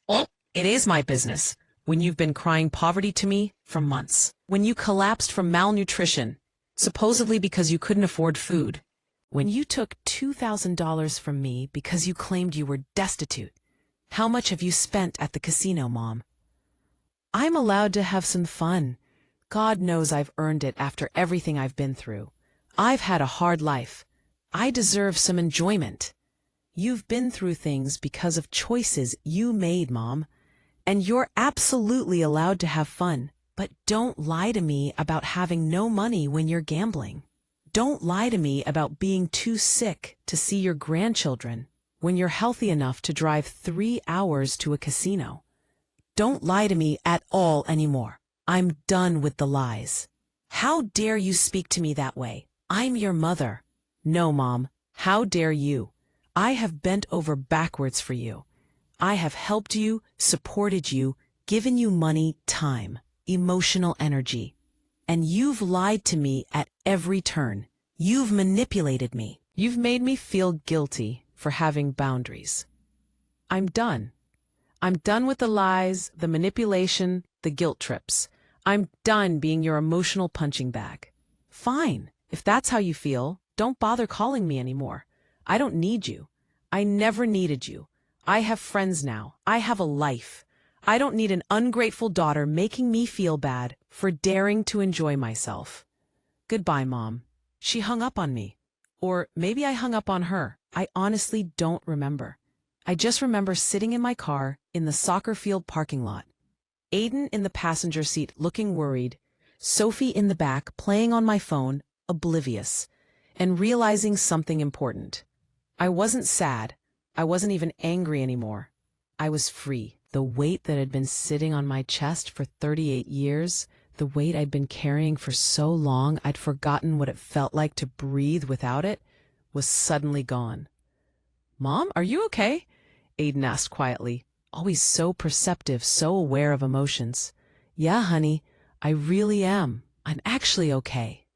"Oh, it is my business when you've been crying poverty to me for months. When you collapsed from malnutrition, supposedly because you couldn't afford food. When you took $2,000 from me because you claimed you were destitute, how much have you spent at the casino, Mom? I'm allowed to have some fun. God knows I've earned it after everything I've been through. I've had a hard life. I deserve some enjoyment. You've been through things because of choices you made, Mom, and you're absolutely allowed to have fun. But don't lie to me about having no money when you're gambling. Don't lie to me about being too sick to see your grandchildren when you're healthy enough to drive 3 hours to a casino. Don't lie to me at all anymore. I'm done with the lies. How dare you speak to me that way? I'm your mother. No, Mom. How dare you? I have bent over backwards for you. I have helped you, supported you, given you money, time, emotional energy. And you've lied to me at every turn. You've manipulated me. You've made me feel guilty for having boundaries. I'm done. I'm done with the lies, the manipulation, the guilt trips. I'm done being your emotional punching bag. Fine. If that's how you feel, don't bother calling me anymore. I don't need you. I never needed you. I have friends now. I have a life. I don't need an ungrateful daughter making me feel bad for daring to enjoy myself. Goodbye, Mom. She hung up on me. Or maybe I hung up on her. I honestly don't remember. I just remember sitting in my car in the soccer field parking lot. Aiden in the passenger seat looking worried, Sophie in the back playing on my phone, oblivious, and realizing something important. I wasn't sad. I wasn't even angry anymore. I was free. The weight that had been sitting on my chest for 38 years, the weight I'd been carrying for so long I'd forgotten what it felt like to breathe without it, was suddenly gone. Mom, are you okay? Aiden asked quietly, always so perceptive, so aware of emotions. Yeah, honey, I really am. I'm actually okay.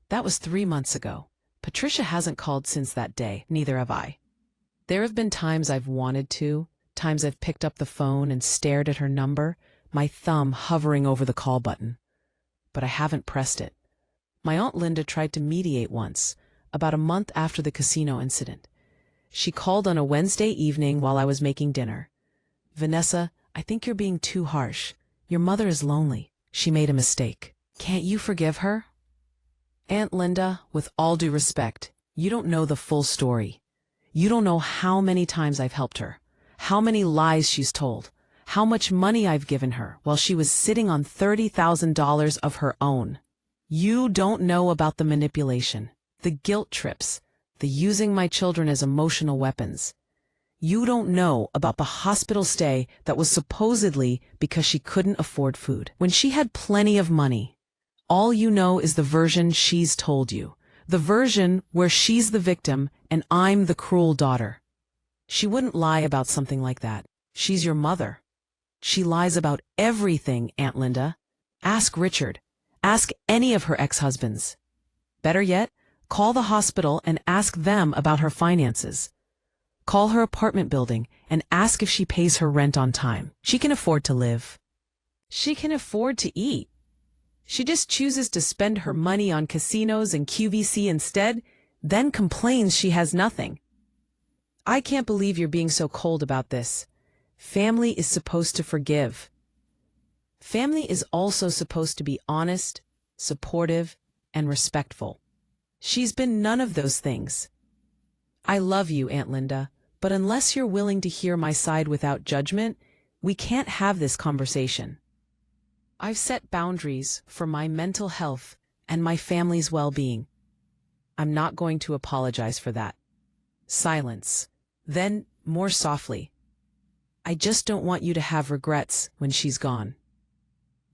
That was 3 months ago. Patricia hasn't called since that day, neither have I. There have been times I've wanted to, times I've picked up the phone and stared at her number, my thumb hovering over the call button. But I haven't pressed it. My Aunt Linda tried to mediate once, about a month after the casino incident. She called on a Wednesday evening while I was making dinner. Vanessa, I think you're being too harsh. Your mother is lonely. She made a mistake. Can't you forgive her? Aunt Linda, with all due respect, you don't know the full story. You don't know how many times I've helped her, how many lies she's told, how much money I've given her while she was sitting on $30,000 of her own. You don't know about the manipulation, the guilt trips, the using my children as emotional weapons. You don't know about the hospital stay that was supposedly because she couldn't afford food, when she had plenty of money. All you know is the version she's told you, the version where she's the victim and I'm the cruel daughter. She wouldn't lie about something like that. She's your mother. She lies about everything, Aunt Linda. Ask Richard. Ask any of her ex-husbands. Better yet, call the hospital and ask them about her finances. Call her apartment building and ask if she pays her rent on time. She can afford to live. She can afford to eat. She just chooses to spend her money on casinos and QVC instead, then complains she has nothing. I can't believe you're being so cold about this. Family is supposed to forgive. Family is also supposed to be honest, supportive, and respectful. She's been none of those things. I love you, Aunt Linda, but unless you're willing to hear my side without judgment, we can't have this conversation. I've set boundaries for my mental health and my family's well-being. I'm not going to apologize for that. Silence. Then, more softly. I just don't want you to have regrets when she's gone.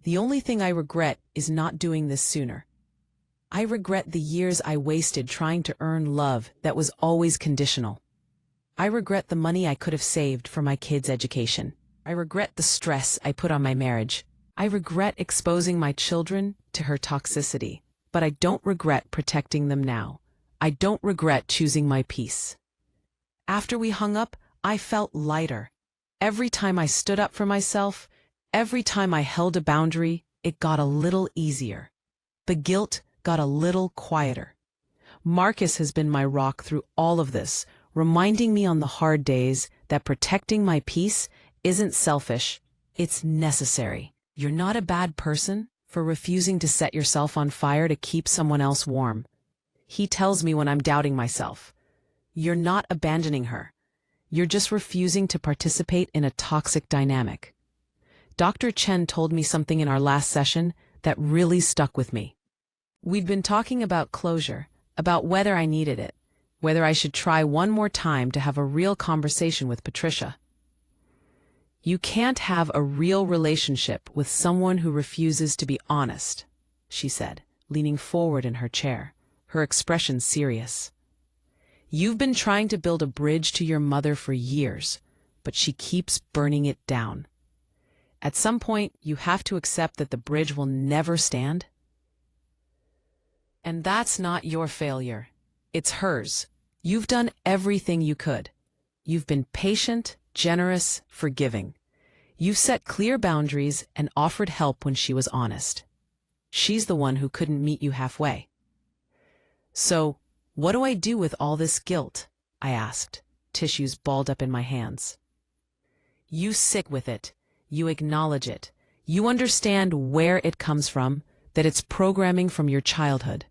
The only thing I regret is not doing this sooner. I regret the years I wasted trying to earn love that was always conditional. I regret the money I could have saved for my kids' education. I regret the stress I put on my marriage. I regret exposing my children to her toxicity, but I don't regret protecting them now. I don't regret choosing my peace. After we hung up, I felt lighter. Every time I stood up for myself, every time I held a boundary, it got a little easier. The guilt, got a little quieter. Marcus has been my rock through all of this, reminding me on the hard days that protecting my peace isn't selfish, it's necessary. You're not a bad person for refusing to set yourself on fire to keep someone else warm. He tells me when I'm doubting myself. You're not abandoning her. You're just refusing to participate in a toxic dynamic. Dr. Chen told me something in our last session that really stuck with me. We'd been talking about closure, about whether I needed it, whether I should try one more time to have a real conversation with Patricia. You can't have a real relationship with someone who refuses to be honest, she said, leaning forward in her chair, her expression serious. You've been trying to build a bridge to your mother for years, but she keeps burning it down. At some point, you have to accept that the bridge will never stand. And that's not your failure. It's hers. You've done everything you could. You've been patient, generous, forgiving. You've set clear boundaries and offered help when she was honest. She's the one who couldn't meet you halfway. So, what do I do with all this guilt? I asked, tissues balled up in my hands. You sit with it. You acknowledge it. You understand where it comes from, that it's programming from your childhood.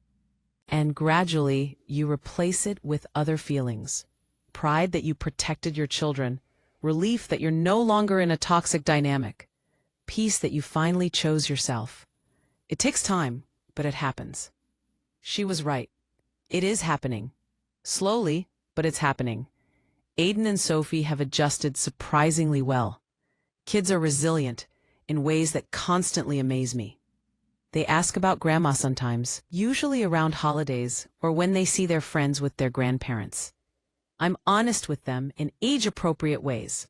And gradually, you replace it with other feelings. Pride that you protected your children. Relief that you're no longer in a toxic dynamic. Peace that you finally chose yourself. It takes time, but it happens. She was right. It is happening. Slowly, but it's happening. Aiden and Sophie have adjusted surprisingly well. Kids are resilient in ways that constantly amaze me. They ask about Grandma sometimes, usually around holidays or when they see their friends with their grandparents. I'm honest with them in age-appropriate ways.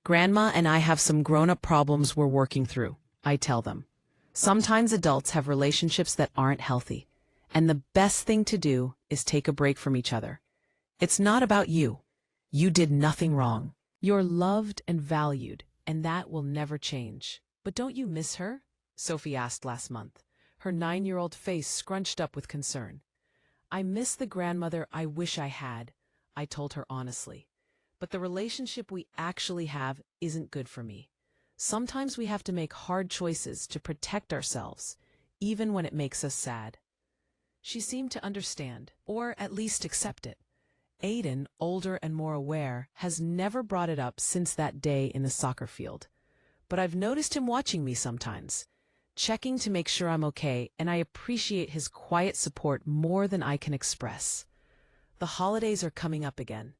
Grandma and I have some grown-up problems we're working through, I tell them. Sometimes adults have relationships that aren't healthy, and the best thing to do is take a break from each other. It's not about you. You did nothing wrong. You're loved and valued, and that will never change. But don't you miss her? Sophie asked last month, her 9-year-old face scrunched up with concern. I miss the grandmother I wish I had, I told her honestly. But the relationship we actually have isn't good for me. Sometimes we have to make hard choices to protect ourselves, even when it makes us sad. She seemed to understand, or at least accept it. Aiden, older and more aware, has never brought it up since that day in the soccer field. But I've noticed him watching me sometimes, checking to make sure I'm okay, and I appreciate his quiet support more than I can express. The holidays are coming up again.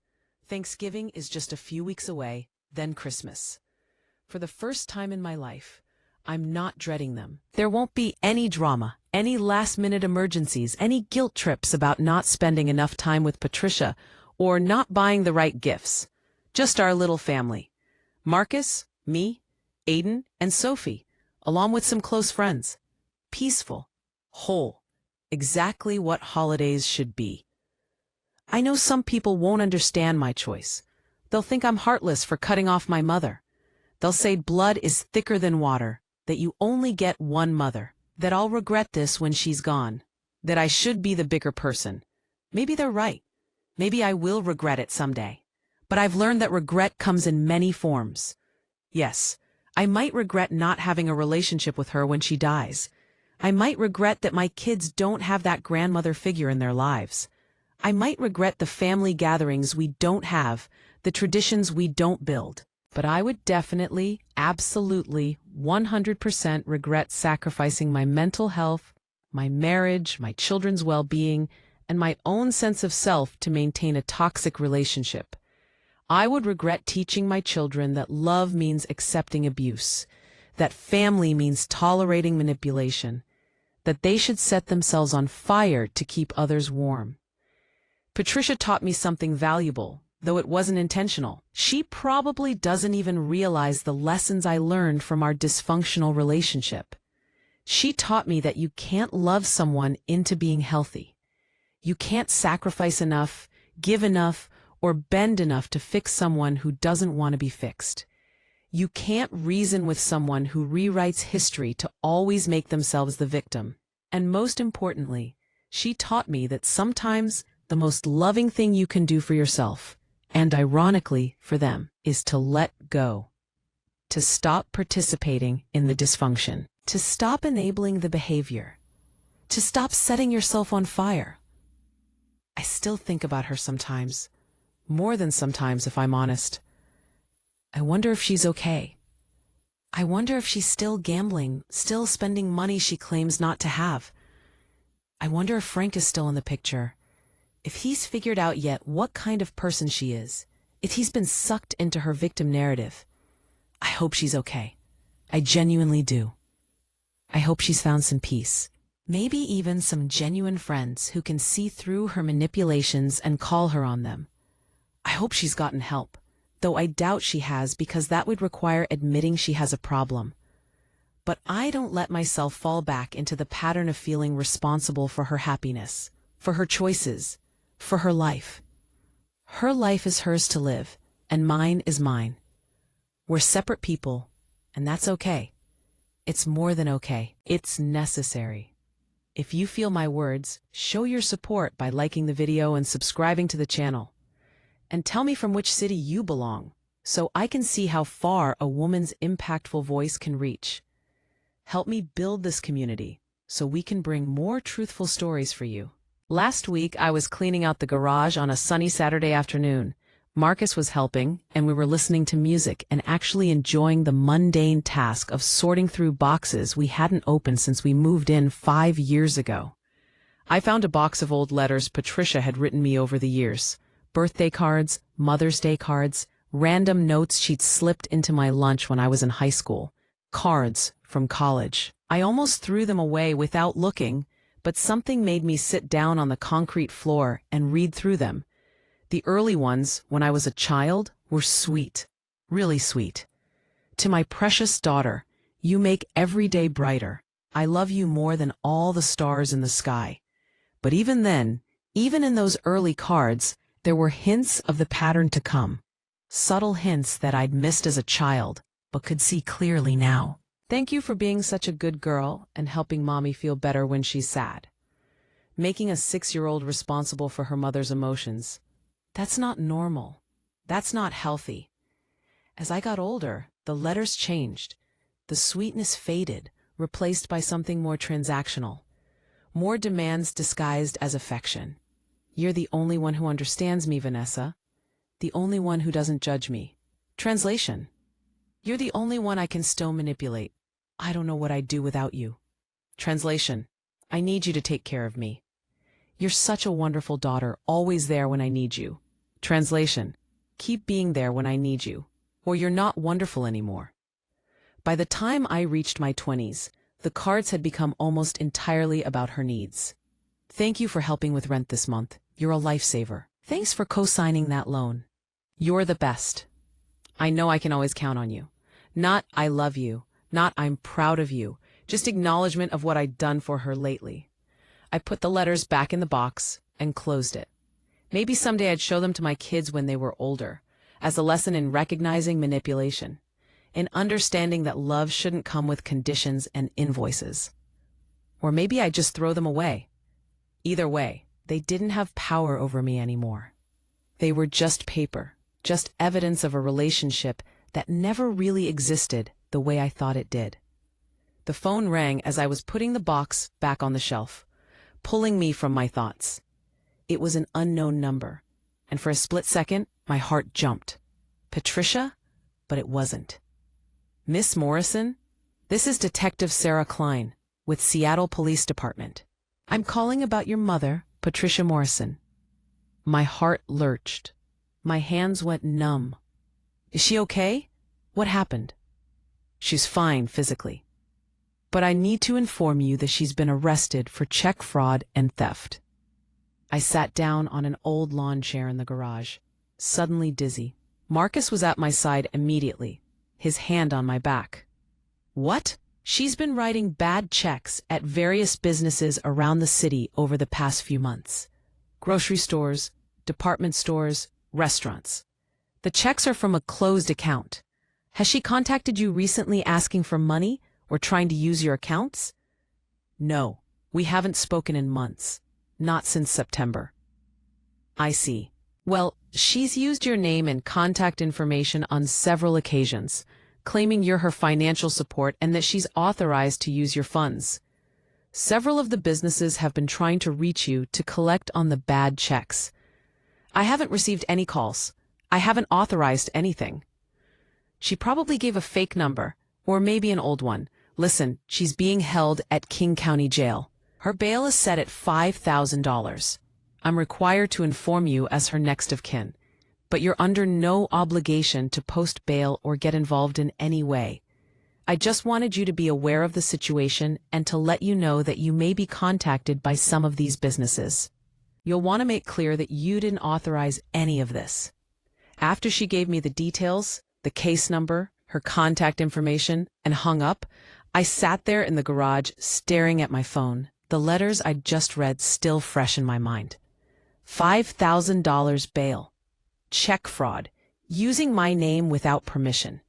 Thanksgiving is just a few weeks away, then Christmas. For the first time in my life, I'm not dreading them. There won't be any drama, any last-minute emergencies, any guilt trips about not spending enough time with Patricia or not buying the right gifts. Just our little family. Marcus, me, Aiden, and Sophie, along with some close friends. Peaceful, whole, exactly what holidays should be. I know some people won't understand my choice. They'll think I'm heartless for cutting off my mother. They'll say blood is thicker than water, that you only get one mother, that I'll regret this when she's gone, that I should be the bigger person. Maybe they're right. Maybe I will regret it someday. But I've learned that regret comes in many forms. Yes, I might regret not having a relationship with her when she dies. I might regret that my kids don't have that grandmother figure in their lives. I might regret the family gatherings we don't have, the traditions we don't build. But I would definitely, absolutely, 100% regret sacrificing my mental health, my marriage, my children's well-being, and my own sense of self to maintain a toxic relationship. I would regret teaching my children that love means accepting abuse, that family means tolerating manipulation, that they should set themselves on fire to keep others warm. Patricia taught me something valuable, though it wasn't intentional. She probably doesn't even realize the lessons I learned from our dysfunctional relationship. She taught me that you can't love someone into being healthy. You can't sacrifice enough, give enough, or bend enough to fix someone who doesn't want to be fixed. You can't reason with someone who rewrites history to always make themselves the victim. And most importantly, she taught me that sometimes the most loving thing you can do for yourself, and ironically for them, is to let go. To stop participating in the dysfunction. To stop enabling the behavior. To stop setting yourself on fire. I still think about her sometimes. More than sometimes, if I'm honest. I wonder if she's okay. I wonder if she's still gambling, still spending money she claims not to have. I wonder if Frank is still in the picture. If he's figured out yet what kind of person she is. If he's been sucked into her victim narrative. I hope she's okay. I genuinely do. I hope she's found some peace. Maybe even some genuine friends who can see through her manipulations and call her on them. I hope she's gotten help, though I doubt she has because that would require admitting she has a problem. But I don't let myself fall back into the pattern of feeling responsible for her happiness, for her choices, for her life. Her life is hers to live, and mine is mine. We're separate people, and that's okay. It's more than okay. It's necessary. If you feel my words, show your support by liking the video and subscribing to the channel. And tell me from which city you belong, so I can see how far a woman's impactful voice can reach. Help me build this community, so we can bring more truthful stories for you. Last week, I was cleaning out the garage on a sunny Saturday afternoon. Marcus was helping, and we were listening to music and actually enjoying the mundane task of sorting through boxes we hadn't opened since we moved in 5 years ago. I found a box of old letters Patricia had written me over the years. Birthday cards, Mother's Day cards, random notes she'd slipped into my lunch when I was in high school. Cards from college. I almost threw them away without looking, but something made me sit down on the concrete floor and read through them. The early ones, when I was a child, were sweet, really sweet. To my precious daughter, you make every day brighter. I love you more than all the stars in the sky. But even then, even in those early cards, there were hints of the pattern to come. Subtle hints that I'd missed as a child, but could see clearly now. Thank you for being such a good girl and helping Mommy feel better when she's sad. Making a 6-year-old responsible for her mother's emotions. That's not normal. That's not healthy. As I got older, the letters changed. The sweetness faded, replaced by something more transactional. More demands disguised as affection. You're the only one who understands me, Vanessa. The only one who doesn't judge me. Translation. You're the only one I can still manipulate. I don't know what I'd do without you. Translation. I need you to take care of me. You're such a wonderful daughter, always there when I need you. Translation. Keep being there when I need you, or you're not wonderful anymore. By the time I reached my 20s, the cards had become almost entirely about her needs. Thank you for helping with rent this month. You're a lifesaver. Thanks for co-signing that loan. You're the best. I know I can always count on you. Not I love you, not I'm proud of you, just acknowledgement of what I'd done for her lately. I put the letters back in the box and closed it. Maybe someday I'd show them to my kids when they were older, as a lesson in recognizing manipulation, in understanding that love shouldn't come with conditions and invoices. Or maybe I'd just throw them away. Either way, they didn't have power over me anymore. They were just paper, just evidence of a relationship that never really existed the way I thought it did. The phone rang as I was putting the box back on the shelf, pulling me from my thoughts. It was an unknown number, and for a split second, my heart jumped. Patricia? But it wasn't. Miss Morrison? This is Detective Sarah Klein, with Seattle Police Department. I'm calling about your mother, Patricia Morrison. My heart lurched. My hands went numb. Is she okay? What happened? She's fine physically. But I need to inform you that she's been arrested for check fraud and theft. I sat down on an old lawn chair in the garage, suddenly dizzy. Marcus was at my side immediately, his hand on my back. What? She's been writing bad checks at various businesses around the city over the past few months. Grocery stores, department stores, restaurants. The checks are from a closed account. Has she contacted you recently asking for money or trying to use your accounts? No. We haven't spoken in months. Not since September. I see. Well, she's used your name and contact information on several occasions, claiming you're her financial support and that she's authorized to use your funds. Several of the businesses have been trying to reach you to collect on the bad checks. I haven't received any calls. I haven't authorized anything. She probably gave a fake number, or maybe an old one. Listen, she's being held at King County Jail. Her bail is set at $5,000. I'm required to inform you as her next of kin, but you're under no obligation to post bail or get involved in any way. I just wanted you to be aware of the situation and to let you know that you may be contacted by some of these businesses. You'll want to make clear that you didn't authorize any of this. After she gave me the details, the case number, her contact information, and hung up, I sat there in the garage staring at my phone, the letters I'd just read still fresh in my mind. $5,000 bail. Check fraud. Using my name without permission.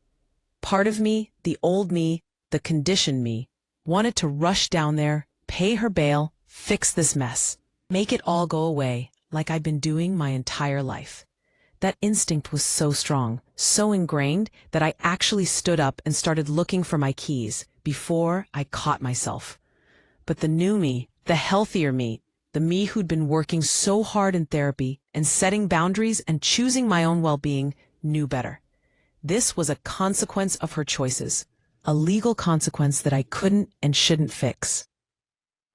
Part of me, the old me, the conditioned me, wanted to rush down there, pay her bail, fix this mess, make it all go away like I've been doing my entire life. That instinct was so strong, so ingrained, that I actually stood up and started looking for my keys before I caught myself. But the new me, the healthier me, the me who'd been working so hard in therapy and setting boundaries and choosing my own well-being, knew better. This was a consequence of her choices, a legal consequence that I couldn't and shouldn't fix.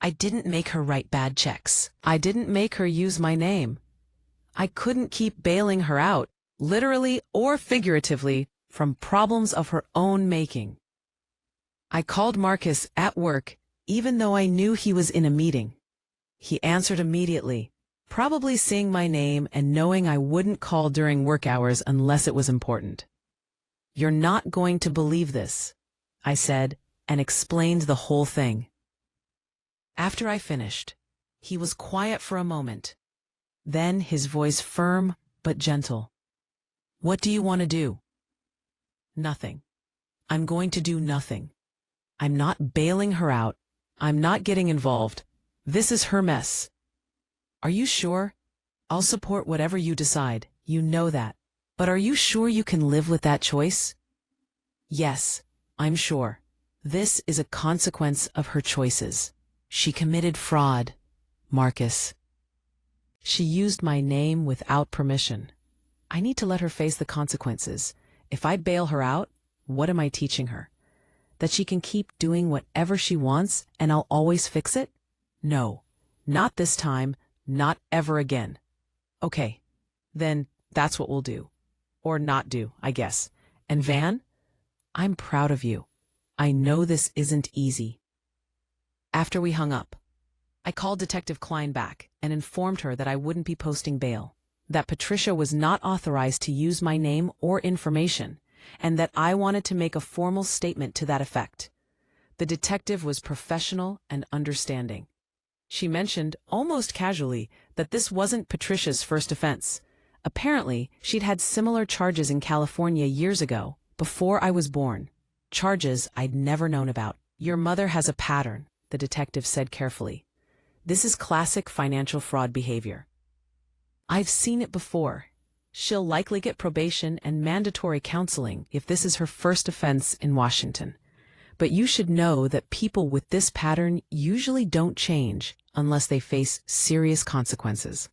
I didn't make her write bad checks. I didn't make her use my name. I couldn't keep bailing her out, literally or figuratively, from problems of her own making. I called Marcus at work, even though I knew he was in a meeting. He answered immediately, probably seeing my name and knowing I wouldn't call during work hours unless it was important. "You're not going to believe this," I said, and explained the whole thing. After I finished, he was quiet for a moment. Then his voice firm but gentle. "What do you want to do?" "Nothing. I'm going to do nothing. I'm not bailing her out. I'm not getting involved. This is her mess." "Are you sure? I'll support whatever you decide. You know that. But are you sure you can live with that choice?" "Yes, I'm sure. This is a consequence of her choices. She committed fraud, Marcus. She used my name without permission. I need to let her face the consequences. If I bail her out, what am I teaching her? That she can keep doing whatever she wants and I'll always fix it? No, not this time, not ever again." "Okay, then that's what we'll do. Or not do, I guess. And Van, I'm proud of you. I know this isn't easy." After we hung up, I called Detective Klein back and informed her that I wouldn't be posting bail, that Patricia was not authorized to use my name or information, and that I wanted to make a formal statement to that effect. The detective was professional and understanding. She mentioned, almost casually, that this wasn't Patricia's first offense. Apparently, she'd had similar charges in California years ago, before I was born. Charges I'd never known about. "Your mother has a pattern," the detective said carefully. "This is classic financial fraud behavior. I've seen it before. She'll likely get probation and mandatory counseling if this is her first offense in Washington. But you should know that people with this pattern usually don't change unless they face serious consequences."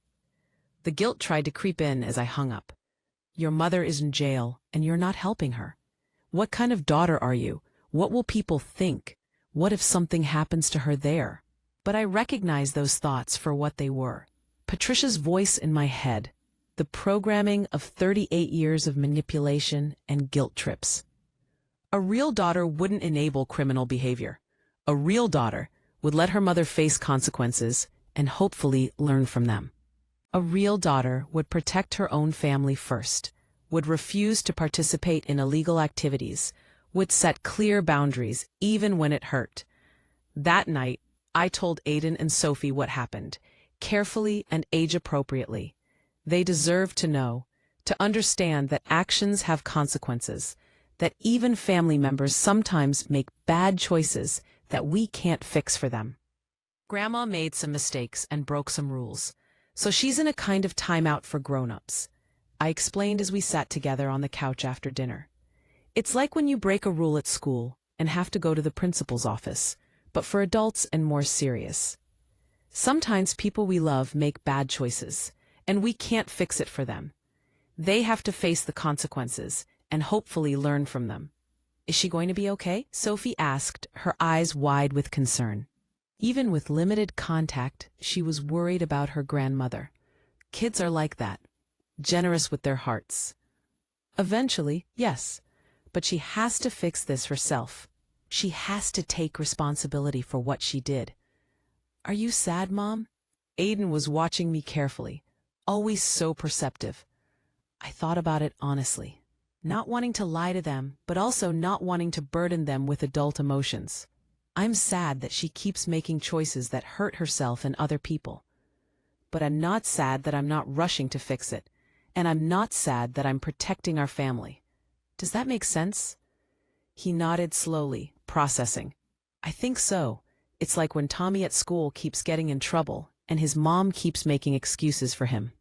The guilt tried to creep in as I hung up. "Your mother is in jail, and you're not helping her. What kind of daughter are you? What will people think? What if something happens to her there?" But I recognized those thoughts for what they were. Patricia's voice in my head, the programming of 38 years of manipulation and guilt trips. A real daughter wouldn't enable criminal behavior. A real daughter would let her mother face consequences and hopefully learn from them. A real daughter would protect her own family first, would refuse to participate in illegal activities, would set clear boundaries even when it hurt. That night, I told Aiden and Sophie what happened, carefully and age-appropriately. They deserve to know, to understand that actions have consequences, that even family members sometimes make bad choices that we can't fix for them. Grandma made some mistakes and broke some rules, so she's in a kind of timeout for grown-ups, I explained as we sat together on the couch after dinner. It's like when you break a rule at school and have to go to the principal's office, but for adults and more serious. Sometimes people we love make bad choices, and we can't fix it for them. They have to face the consequences and hopefully learn from them. Is she going to be okay? Sophie asked, her eyes wide with concern. Even with limited contact, she was worried about her grandmother. Kids are like that, generous with their hearts. Eventually, yes, but she has to fix this herself. She has to take responsibility for what she did. Are you sad, Mom? Aiden was watching me carefully, always so perceptive. I thought about it honestly, not wanting to lie to them, but also not wanting to burden them with adult emotions. I'm sad that she keeps making choices that hurt herself and other people. But I'm not sad that I'm not rushing to fix it, and I'm not sad that I'm protecting our family. Does that make sense? He nodded slowly, processing. I think so. It's like when Tommy at school keeps getting in trouble, and his mom keeps making excuses for him.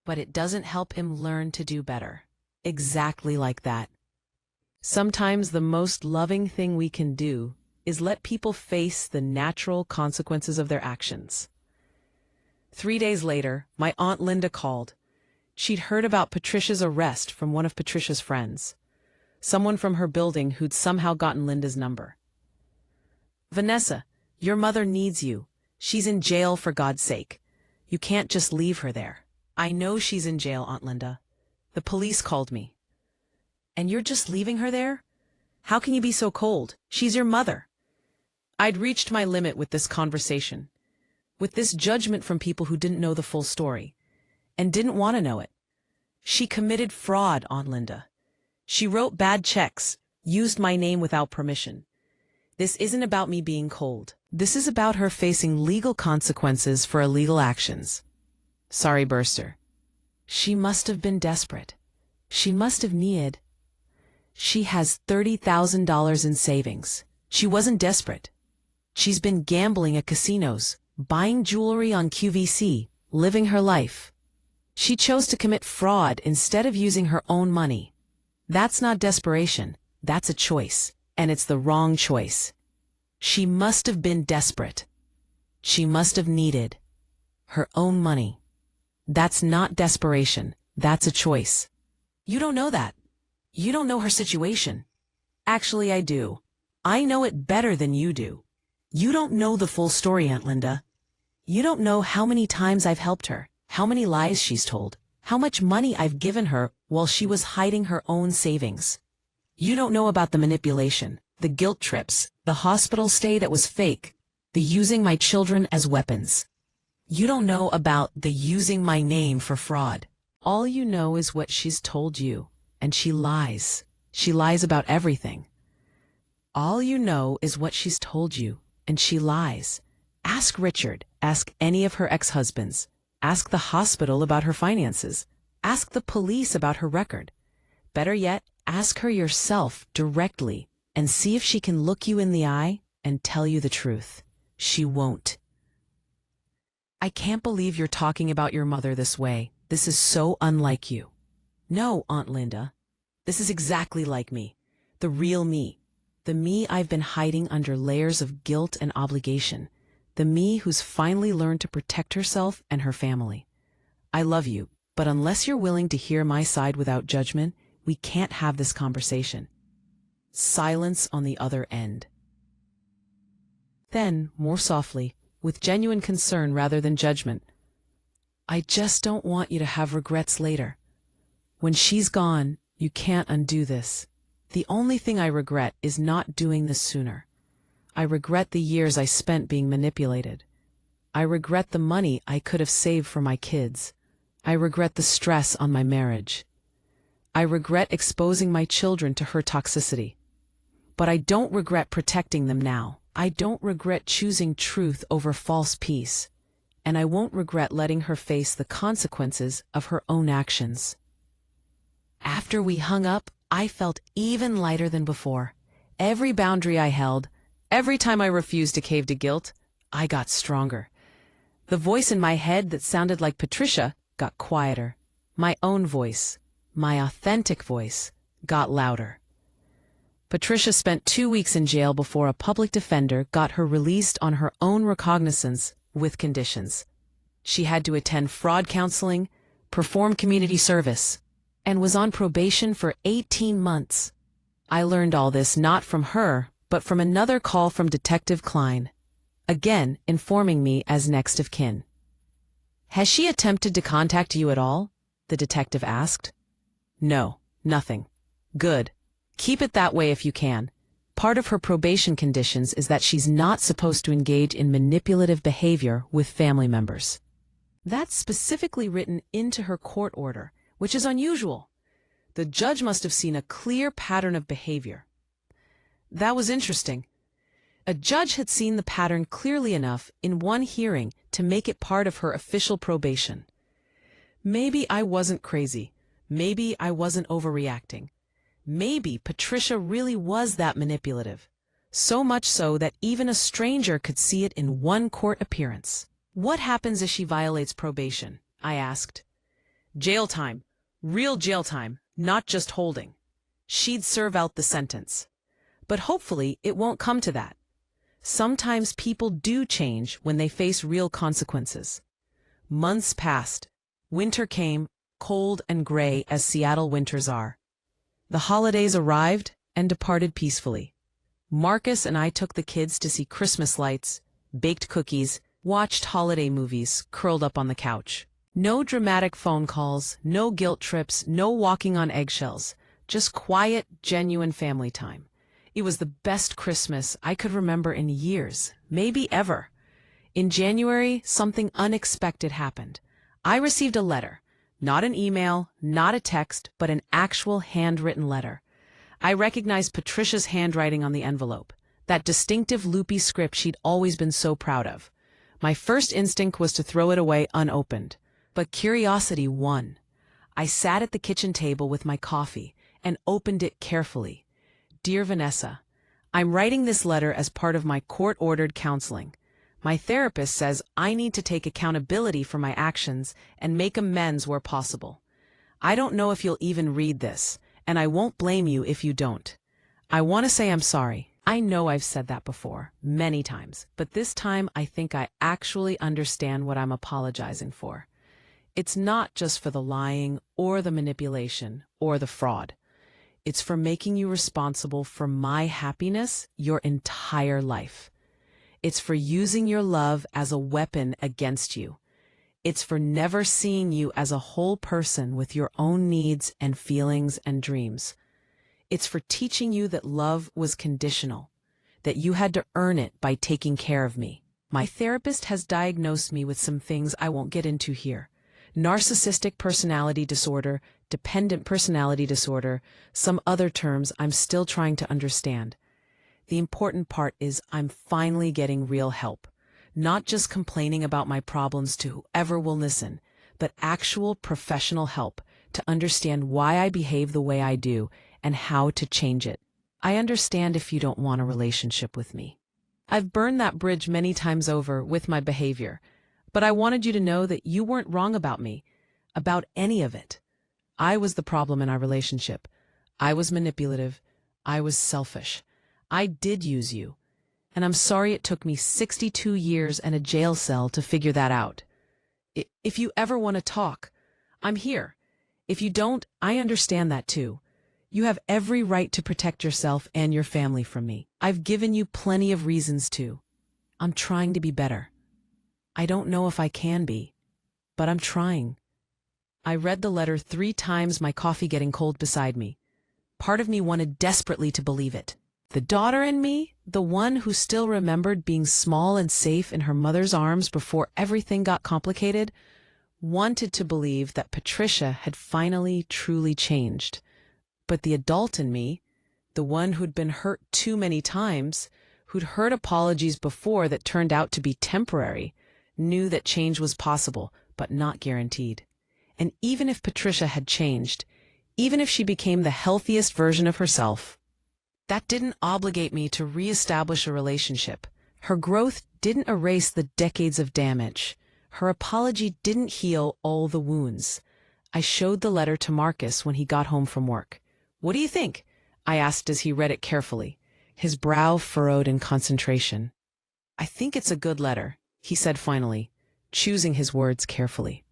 But it doesn't help him learn to do better. Exactly like that. Sometimes the most loving thing we can do is let people face the natural consequences of their actions. 3 days later, my Aunt Linda called. She'd heard about Patricia's arrest from one of Patricia's friends, someone from her building who'd somehow gotten Linda's number. Vanessa, your mother needs you. She's in jail, for God's sake. You can't just leave her there. I know she's in jail, Aunt Linda. The police called me. And you're just leaving her there? How can you be so cold? She's your mother. I'd reached my limit with this conversation, with this judgment from people who didn't know the full story, and didn't want to know it. She committed fraud, Aunt Linda. She wrote bad checks, used my name without permission. This isn't about me being cold. This is about her facing legal consequences for illegal actions. Sorry, Burster. She must have been desperate. She must have needed. She has $30,000 in savings. She wasn't desperate. She's been gambling at casinos, buying jewelry on QVC, living her life. She chose to commit fraud instead of using her own money. That's not desperation. That's a choice, and it's the wrong choice. She must have been desperate. She must have needed her own money. That's not desperation. That's a choice. You don't know that. You don't know her situation. Actually, I do. I know it better than you do. You don't know the full story, Aunt Linda. You don't know how many times I've helped her, how many lies she's told, how much money I've given her while she was hiding her own savings. You don't know about the manipulation, the guilt trips, the hospital stay that was fake, the using my children as weapons. You don't know about the using my name for fraud. All you know is what she's told you, and she lies. She lies about everything. All you know is what she's told you, and she lies. Ask Richard, ask any of her ex-husbands, ask the hospital about her finances, ask the police about her record. Better yet, ask her yourself directly and see if she can look you in the eye and tell you the truth. She won't. I can't believe you're talking about your mother this way. This is so unlike you. No, Aunt Linda. This is exactly like me. The real me. The me I've been hiding under layers of guilt and obligation. The me who's finally learned to protect herself and her family. I love you, but unless you're willing to hear my side without judgment, we can't have this conversation. Silence on the other end. Then, more softly, with genuine concern rather than judgment, I just don't want you to have regrets later. When she's gone, you can't undo this. The only thing I regret is not doing this sooner. I regret the years I spent being manipulated. I regret the money I could have saved for my kids. I regret the stress on my marriage. I regret exposing my children to her toxicity. But I don't regret protecting them now. I don't regret choosing truth over false peace. And I won't regret letting her face the consequences of her own actions. After we hung up, I felt even lighter than before. Every boundary I held, every time I refused to cave to guilt, I got stronger. The voice in my head that sounded like Patricia got quieter. My own voice, my authentic voice, got louder. Patricia spent 2 weeks in jail before a public defender got her released on her own recognizance with conditions. She had to attend fraud counseling, perform community service, and was on probation for 18 months. I learned all this not from her, but from another call from Detective Klein, again informing me as next of kin. "Has she attempted to contact you at all?" the detective asked. "No, nothing." "Good. Keep it that way if you can. Part of her probation conditions is that she's not supposed to engage in manipulative behavior with family members." That's specifically written into her court order, which is unusual. The judge must have seen a clear pattern of behavior. That was interesting. A judge had seen the pattern clearly enough in one hearing to make it part of her official probation. Maybe I wasn't crazy. Maybe I wasn't overreacting. Maybe Patricia really was that manipulative, so much so that even a stranger could see it in one court appearance. "What happens if she violates probation?" I asked. "Jail time. Real jail time, not just holding. She'd serve out the sentence. But hopefully it won't come to that. Sometimes people do change when they face real consequences." Months passed. Winter came, cold and gray as Seattle winters are. The holidays arrived and departed peacefully. Marcus and I took the kids to see Christmas lights, baked cookies, watched holiday movies, curled up on the couch. No dramatic phone calls, no guilt trips, no walking on eggshells, just quiet, genuine family time. It was the best Christmas I could remember in years, maybe ever. In January, something unexpected happened. I received a letter. Not an email, not a text, but an actual handwritten letter. I recognized Patricia's handwriting on the envelope, that distinctive loopy script she'd always been so proud of. My first instinct was to throw it away unopened, but curiosity won. I sat at the kitchen table with my coffee and opened it carefully. "Dear Vanessa, I'm writing this letter as part of my court-ordered counseling. My therapist says I need to take accountability for my actions and make amends where possible. I don't know if you'll even read this, and I won't blame you if you don't. I want to say I'm sorry. I know I've said that before, many times, but this time I think I actually understand what I'm apologizing for. It's not just for the lying or the manipulation or the fraud. It's for making you responsible for my happiness your entire life. It's for using your love as a weapon against you. It's for never seeing you as a whole person with your own needs and feelings and dreams. It's for teaching you that love was conditional, that you had to earn it by taking care of me. My therapist has diagnosed me with some things I won't get into here. Narcissistic personality disorder, dependent personality disorder, some other terms I'm still trying to understand. The important part is I'm finally getting real help, not just complaining about my problems to whoever will listen, but actual professional help to understand why I behave the way I do and how to change it. I understand if you don't want a relationship with me. I've burned that bridge many times over with my behavior, but I wanted you to know that you weren't wrong about me, about any of it. I was the problem in our relationship. I was manipulative. I was selfish. I did use you, and I'm sorry it took me 62 years and a jail cell to figure that out. If you ever want to talk, I'm here. If you don't, I understand that too. You have every right to protect yourself and your family from me. I've given you plenty of reasons to. I'm trying to be better. I don't know if I can be, but I'm trying. I read the letter 3 times, my coffee getting cold beside me. Part of me wanted desperately to believe it. The daughter in me, the one who still remembered being small and safe in her mother's arms before everything got complicated, wanted to believe that Patricia had finally truly changed. But the adult in me, the one who'd been hurt too many times, who'd heard apologies before that turned out to be temporary, knew that change was possible, but not guaranteed. And even if Patricia had changed, even if she became the healthiest version of herself, that didn't obligate me to reestablish a relationship. Her growth didn't erase the decades of damage. Her apology didn't heal all the wounds. I showed the letter to Marcus when he got home from work. "What do you think?" I asked as he read it carefully, his brow furrowed in concentration. "I think it's a good letter," he said finally, choosing his words carefully.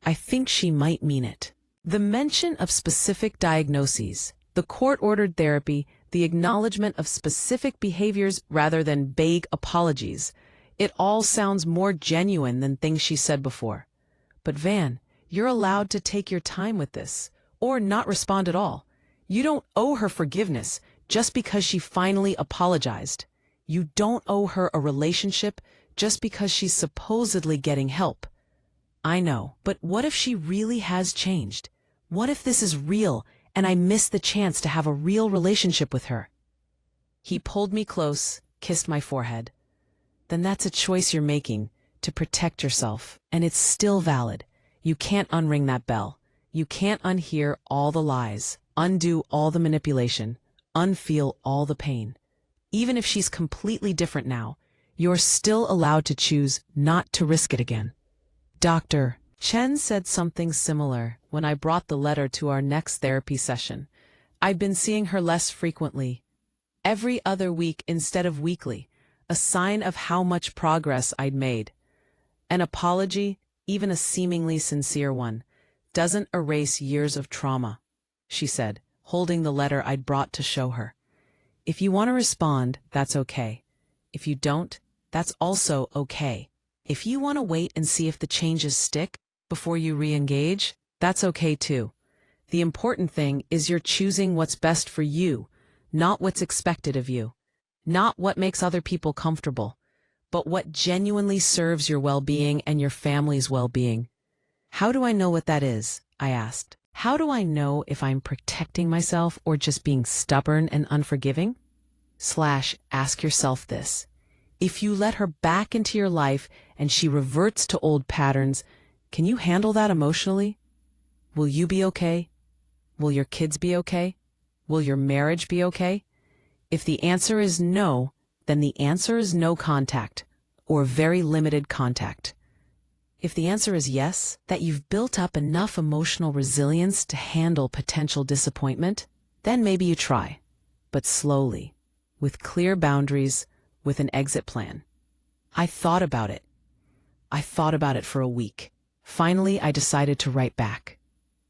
"I think she might mean it." The mention of specific diagnoses, the court-ordered therapy, the acknowledgement of specific behaviors rather than vague apologies, it all sounds more genuine than things she said before. But Van, you're allowed to take your time with this, or not respond at all. You don't owe her forgiveness just because she finally apologized. You don't owe her a relationship just because she's supposedly getting help. I know, but what if she really has changed? What if this is real and I missed the chance to have a real relationship with her? He pulled me close, kissed my forehead. Then that's a choice you're making, to protect yourself, and it's still valid. You can't unring that bell. You can't unhear all the lies, undo all the manipulation, unfeel all the pain. Even if she's completely different now, you're still allowed to choose not to risk it again. Dr. Chen said something similar when I brought the letter to our next therapy session. I'd been seeing her less frequently, every other week instead of weekly, a sign of how much progress I'd made. An apology, even a seemingly sincere one, doesn't erase years of trauma, she said, holding the letter I'd brought to show her. If you want to respond, that's okay. If you don't, that's also okay. If you want to wait and see if the changes stick before you re-engage, that's okay too. The important thing is you're choosing what's best for you, not what's expected of you, not what makes other people comfortable, but what genuinely serves your well-being and your family's well-being. How do I know what that is? I asked. How do I know if I'm protecting myself or just being stubborn and unforgiving? Ask yourself this. If you let her back into your life and she reverts to old patterns, can you handle that emotionally? Will you be okay? Will your kids be okay? Will your marriage be okay? If the answer is no, then the answer is no contact, or very limited contact. If the answer is yes, that you've built up enough emotional resilience to handle potential disappointment, then maybe you try, but slowly, with clear boundaries, with an exit plan. I thought about it. I thought about it for a week. Finally, I decided to write back.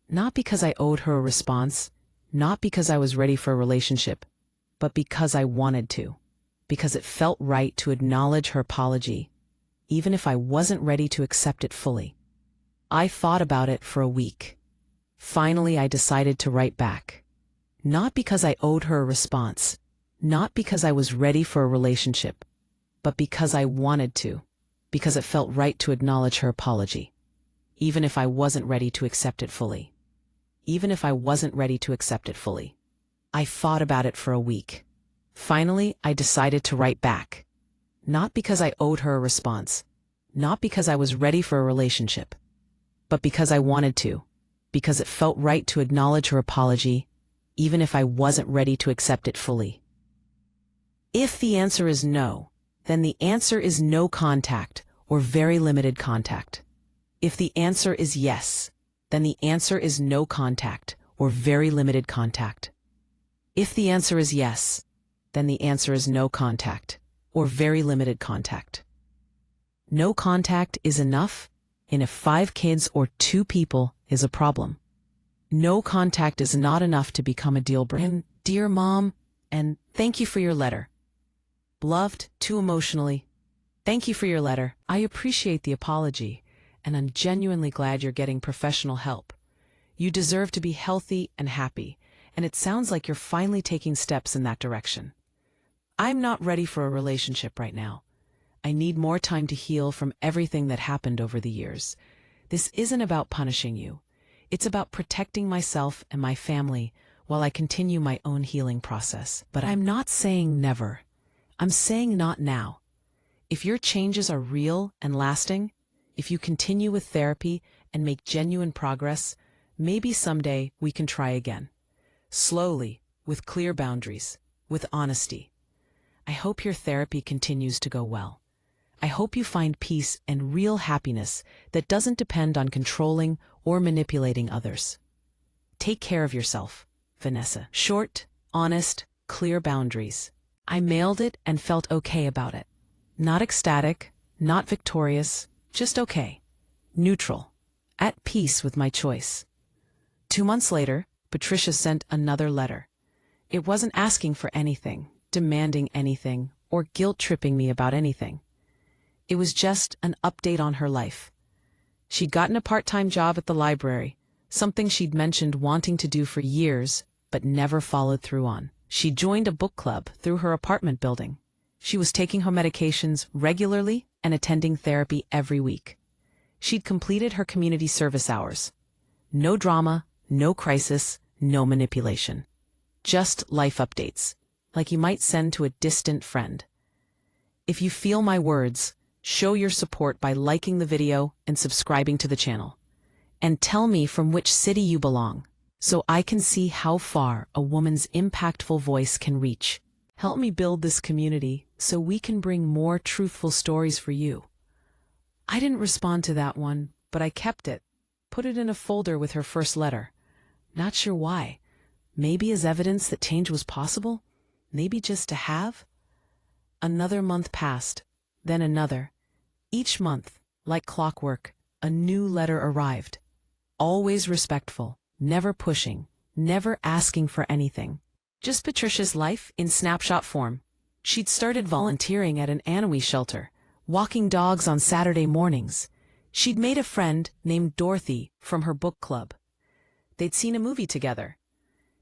Not because I owed her a response, not because I was ready for a relationship, but because I wanted to, because it felt right to acknowledge her apology, even if I wasn't ready to accept it fully. I thought about it for a week. Finally, I decided to write back. Not because I owed her a response, not because I was ready for a relationship, but because I wanted to, because it felt right to acknowledge her apology, even if I wasn't ready to accept it fully. Even if I wasn't ready to accept it fully. I thought about it for a week. Finally, I decided to write back. Not because I owed her a response, not because I was ready for a relationship, but because I wanted to, because it felt right to acknowledge her apology, even if I wasn't ready to accept it fully. If the answer is no, then the answer is no contact or very limited contact. If the answer is yes, then the answer is no contact or very limited contact. If the answer is yes, then the answer is no contact or very limited contact. No contact is enough, and if 5 kids or 2 people is a problem. No contact is not enough to become a deal breaker. Dear Mom, and thank you for your letter. Loved, too emotionally. Thank you for your letter. I appreciate the apology, and I'm genuinely glad you're getting professional help. You deserve to be healthy and happy, and it sounds like you're finally taking steps in that direction. I'm not ready for a relationship right now. I need more time to heal from everything that happened over the years. This isn't about punishing you. It's about protecting myself and my family while I continue my own healing process. But I'm not saying never. I'm saying not now. If your changes are real and lasting, if you continue with therapy and make genuine progress, maybe someday we can try again. Slowly, with clear boundaries, with honesty. I hope your therapy continues to go well. I hope you find peace and real happiness that doesn't depend on controlling or manipulating others. Take care of yourself, Vanessa. Short, honest, clear boundaries. I mailed it and felt okay about it. Not ecstatic, not victorious, just okay. Neutral. At peace with my choice. 2 months later, Patricia sent another letter. It wasn't asking for anything, demanding anything, or guilt-tripping me about anything. It was just an update on her life. She'd gotten a part-time job at the library, something she'd mentioned wanting to do for years, but never followed through on. She joined a book club through her apartment building. She was taking her medications regularly and attending therapy every week. She'd completed her community service hours. No drama, no crisis, no manipulation. Just life updates, like you might send to a distant friend. If you feel my words, show your support by liking the video and subscribing to the channel. And tell me from which city you belong, so I can see how far a woman's impactful voice can reach. Help me build this community so we can bring more truthful stories for you. I didn't respond to that one, but I kept it, put it in a folder with her first letter. Not sure why. Maybe as evidence that change was possible? Maybe just to have? Another month passed, then another. Each month, like clockwork, a new letter arrived. Always respectful, never pushing, never asking for anything. Just Patricia's life in snapshot form. She'd started volunteering at an animal shelter, walking dogs on Saturday mornings. She'd made a friend named Dorothy from her book club. They'd seen a movie together.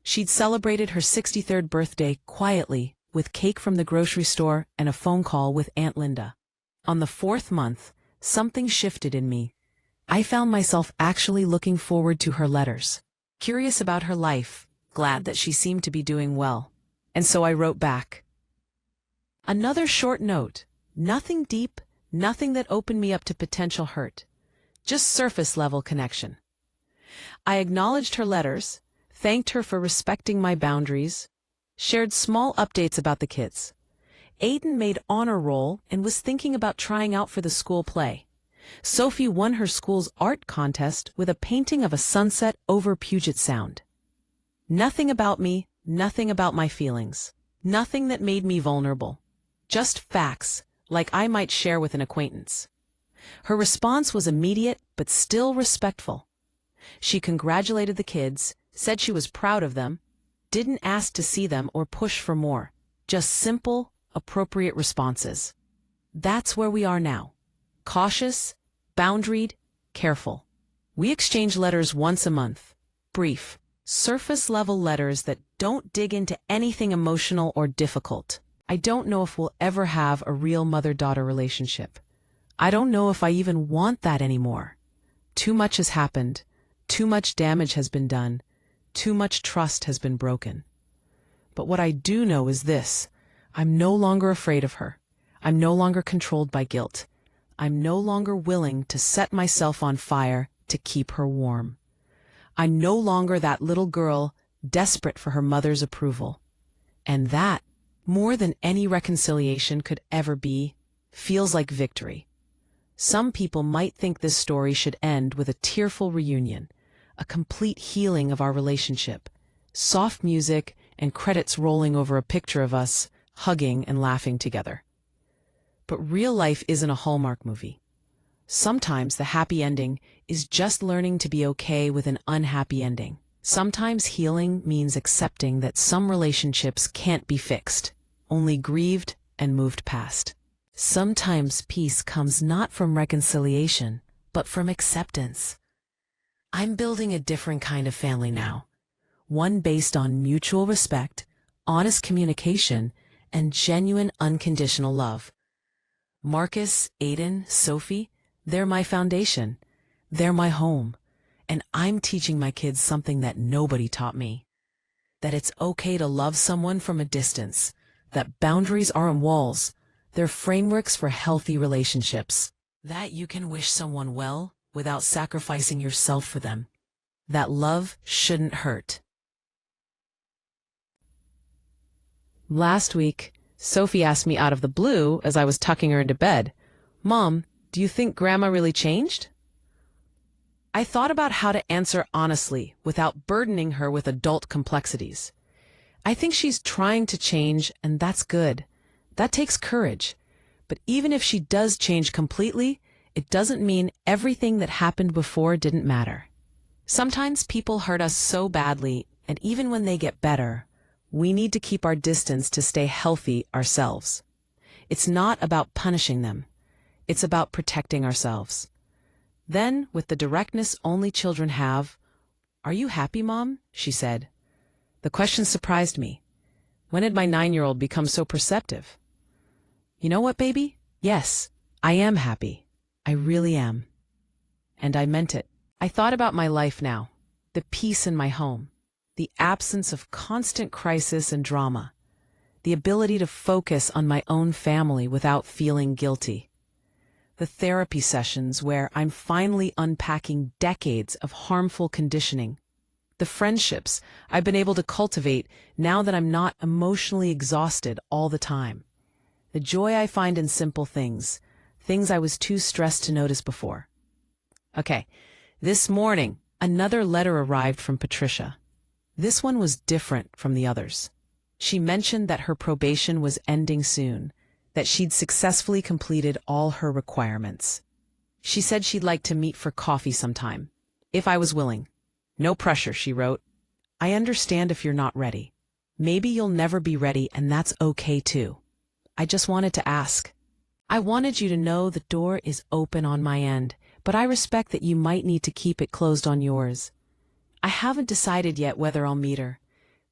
She'd celebrated her 63rd birthday quietly with cake from the grocery store and a phone call with Aunt Linda. On the 4th month, something shifted in me. I found myself actually looking forward to her letters, curious about her life, glad that she seemed to be doing well. And so I wrote back. Another short note, nothing deep, nothing that opened me up to potential hurt, just surface-level connection. I acknowledged her letters, thanked her for respecting my boundaries, shared small updates about the kids. Aiden made honor roll and was thinking about trying out for the school play. Sophie won her school's art contest with a painting of a sunset over Puget Sound. Nothing about me, nothing about my feelings, nothing that made me vulnerable. Just facts, like I might share with an acquaintance. Her response was immediate but still respectful. She congratulated the kids, said she was proud of them, didn't ask to see them or push for more, just simple, appropriate responses. That's where we are now. Cautious, boundaried, careful. We exchange letters once a month. Brief, surface-level letters that don't dig into anything emotional or difficult. I don't know if we'll ever have a real mother-daughter relationship. I don't know if I even want that anymore. Too much has happened. Too much damage has been done. Too much trust has been broken. But what I do know is this. I'm no longer afraid of her. I'm no longer controlled by guilt. I'm no longer willing to set myself on fire to keep her warm. I'm no longer that little girl desperate for her mother's approval. And that, more than any reconciliation could ever be, feels like victory. Some people might think this story should end with a tearful reunion, a complete healing of our relationship, soft music and credits rolling over a picture of us hugging and laughing together. But real life isn't a Hallmark movie. Sometimes the happy ending is just learning to be okay with an unhappy ending. Sometimes healing means accepting that some relationships can't be fixed, only grieved and moved past. Sometimes peace comes not from reconciliation, but from acceptance. I'm building a different kind of family now, one based on mutual respect, honest communication, and genuine unconditional love. Marcus, Aiden, Sophie, they're my foundation. They're my home. And I'm teaching my kids something that nobody taught me. That it's okay to love someone from a distance. That boundaries aren't walls. They're frameworks for healthy relationships. That you can wish someone well without sacrificing yourself for them. That love shouldn't hurt. Last week, Sophie asked me out of the blue as I was tucking her into bed, "Mom, do you think Grandma really changed?" I thought about how to answer honestly without burdening her with adult complexities. I think she's trying to change, and that's good. That takes courage. But even if she does change completely, it doesn't mean everything that happened before didn't matter. Sometimes people hurt us so badly, and even when they get better, we need to keep our distance to stay healthy ourselves. It's not about punishing them. It's about protecting ourselves. Then, with the directness only children have, "Are you happy, Mom?" she said. The question surprised me. When did my 9-year-old become so perceptive? "You know what, baby? Yes, I am happy. I really am." And I meant it. I thought about my life now, the peace in my home, the absence of constant crisis and drama, the ability to focus on my own family without feeling guilty, the therapy sessions where I'm finally unpacking decades of harmful conditioning, the friendships I've been able to cultivate now that I'm not emotionally exhausted all the time, the joy I find in simple things, things I was too stressed to notice before. Okay, this morning, another letter arrived from Patricia. This one was different from the others. She mentioned that her probation was ending soon, that she'd successfully completed all her requirements. She said she'd like to meet for coffee sometime, if I was willing. "No pressure," she wrote. "I understand if you're not ready. Maybe you'll never be ready, and that's okay too. I just wanted to ask. I wanted you to know the door is open on my end, but I respect that you might need to keep it closed on yours. I haven't decided yet whether I'll meet her.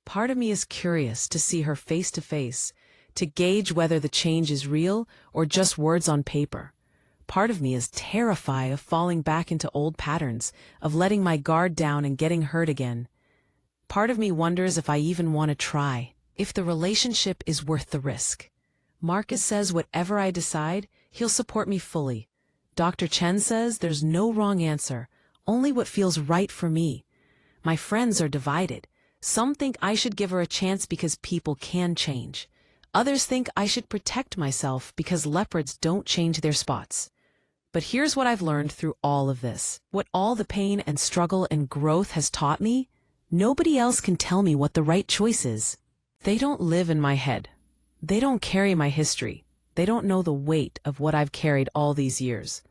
Part of me is curious to see her face to face, to gauge whether the change is real or just words on paper. Part of me is terrified of falling back into old patterns, of letting my guard down and getting hurt again. Part of me wonders if I even want to try, if the relationship is worth the risk. Marcus says whatever I decide, he'll support me fully. Dr. Chen says there's no wrong answer, only what feels right for me. My friends are divided. Some think I should give her a chance because people can change. Others think I should protect myself because leopards don't change their spots. But here's what I've learned through all of this. What all the pain and struggle and growth has taught me, nobody else can tell me what the right choice is. They don't live in my head. They don't carry my history. They don't know the weight of what I've carried all these years.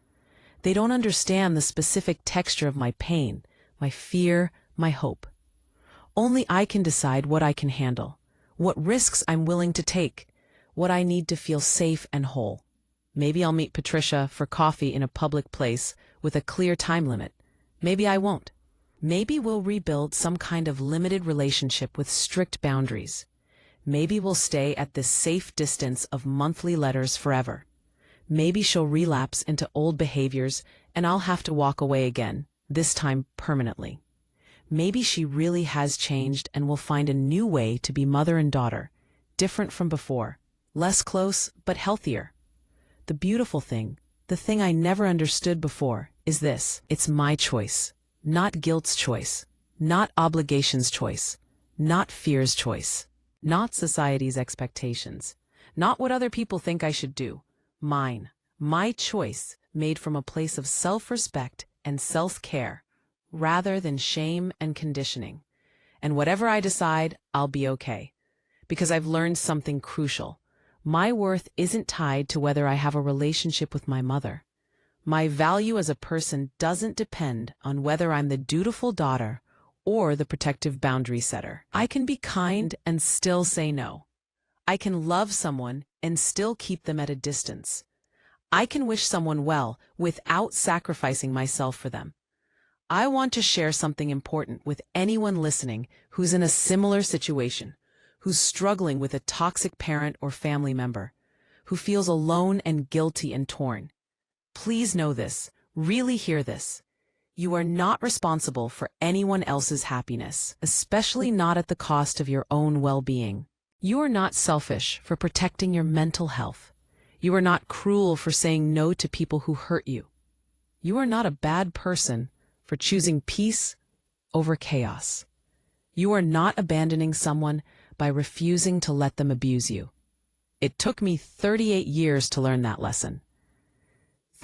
They don't understand the specific texture of my pain, my fear, my hope. Only I can decide what I can handle, what risks I'm willing to take, what I need to feel safe and whole. Maybe I'll meet Patricia for coffee in a public place with a clear time limit. Maybe I won't. Maybe we'll rebuild some kind of limited relationship with strict boundaries. Maybe we'll stay at this safe distance of monthly letters forever. Maybe she'll relapse into old behaviors and I'll have to walk away again, this time permanently. Maybe she really has changed and we'll find a new way to be mother and daughter, different from before, less close but healthier. The beautiful thing, the thing I never understood before, is this: it's my choice, not guilt's choice, not obligation's choice, not fear's choice, not society's expectations, not what other people think I should do. Mine, my choice, made from a place of self-respect and self-care, rather than shame and conditioning. And whatever I decide, I'll be okay. Because I've learned something crucial. My worth isn't tied to whether I have a relationship with my mother. My value as a person doesn't depend on whether I'm the dutiful daughter or the protective boundary setter. I can be kind and still say no. I can love someone and still keep them at a distance. I can wish someone well without sacrificing myself for them. I want to share something important with anyone listening who's in a similar situation, who's struggling with a toxic parent or family member, who feels alone and guilty and torn. Please know this, really hear this. You are not responsible for anyone else's happiness, especially not at the cost of your own well-being. You are not selfish for protecting your mental health. You are not cruel for saying no to people who hurt you. You are not a bad person for choosing peace over chaos. You are not abandoning someone by refusing to let them abuse you. It took me 38 years to learn that lesson.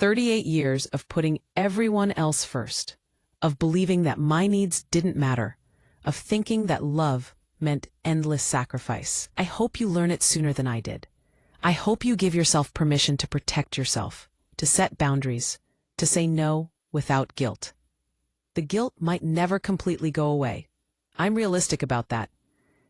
38 years of putting everyone else first, of believing that my needs didn't matter, of thinking that love meant endless sacrifice. I hope you learn it sooner than I did. I hope you give yourself permission to protect yourself, to set boundaries, to say no without guilt. The guilt might never completely go away. I'm realistic about that.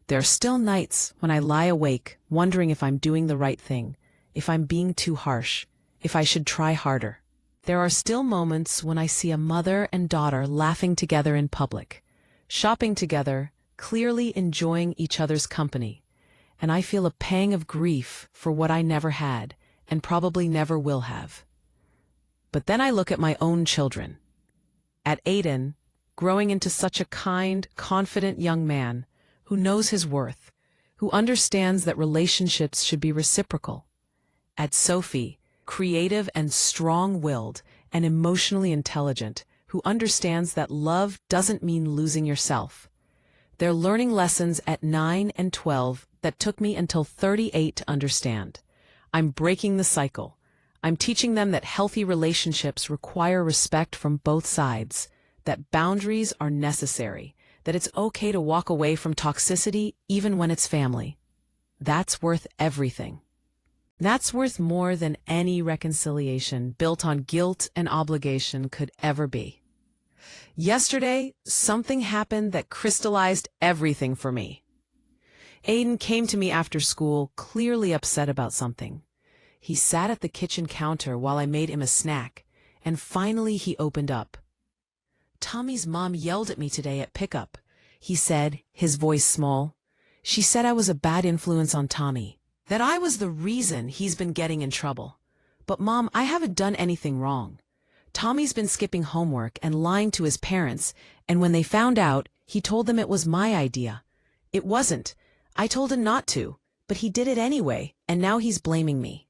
There are still nights when I lie awake wondering if I'm doing the right thing, if I'm being too harsh, if I should try harder. There are still moments when I see a mother and daughter laughing together in public, shopping together, clearly enjoying each other's company, and I feel a pang of grief for what I never had and probably never will have. But then I look at my own children. At Aiden, growing into such a kind, confident young man who knows his worth, who understands that relationships should be reciprocal. At Sophie, creative and strong-willed and emotionally intelligent, who understands that love doesn't mean losing yourself. They're learning lessons at 9 and 12 that took me until 38 to understand. I'm breaking the cycle. I'm teaching them that healthy relationships require respect from both sides, that boundaries are necessary, that it's okay to walk away from toxicity even when it's family. That's worth everything. That's worth more than any reconciliation built on guilt and obligation could ever be. Yesterday, something happened that crystallized everything for me. Aiden came to me after school, clearly upset about something. He sat at the kitchen counter while I made him a snack, and finally he opened up. "Tommy's mom yelled at me today at pickup," he said, his voice small. "She said I was a bad influence on Tommy, that I was the reason he's been getting in trouble. But Mom, I haven't done anything wrong. Tommy's been skipping homework and lying to his parents, and when they found out, he told them it was my idea. It wasn't. I told him not to, but he did it anyway, and now he's blaming me."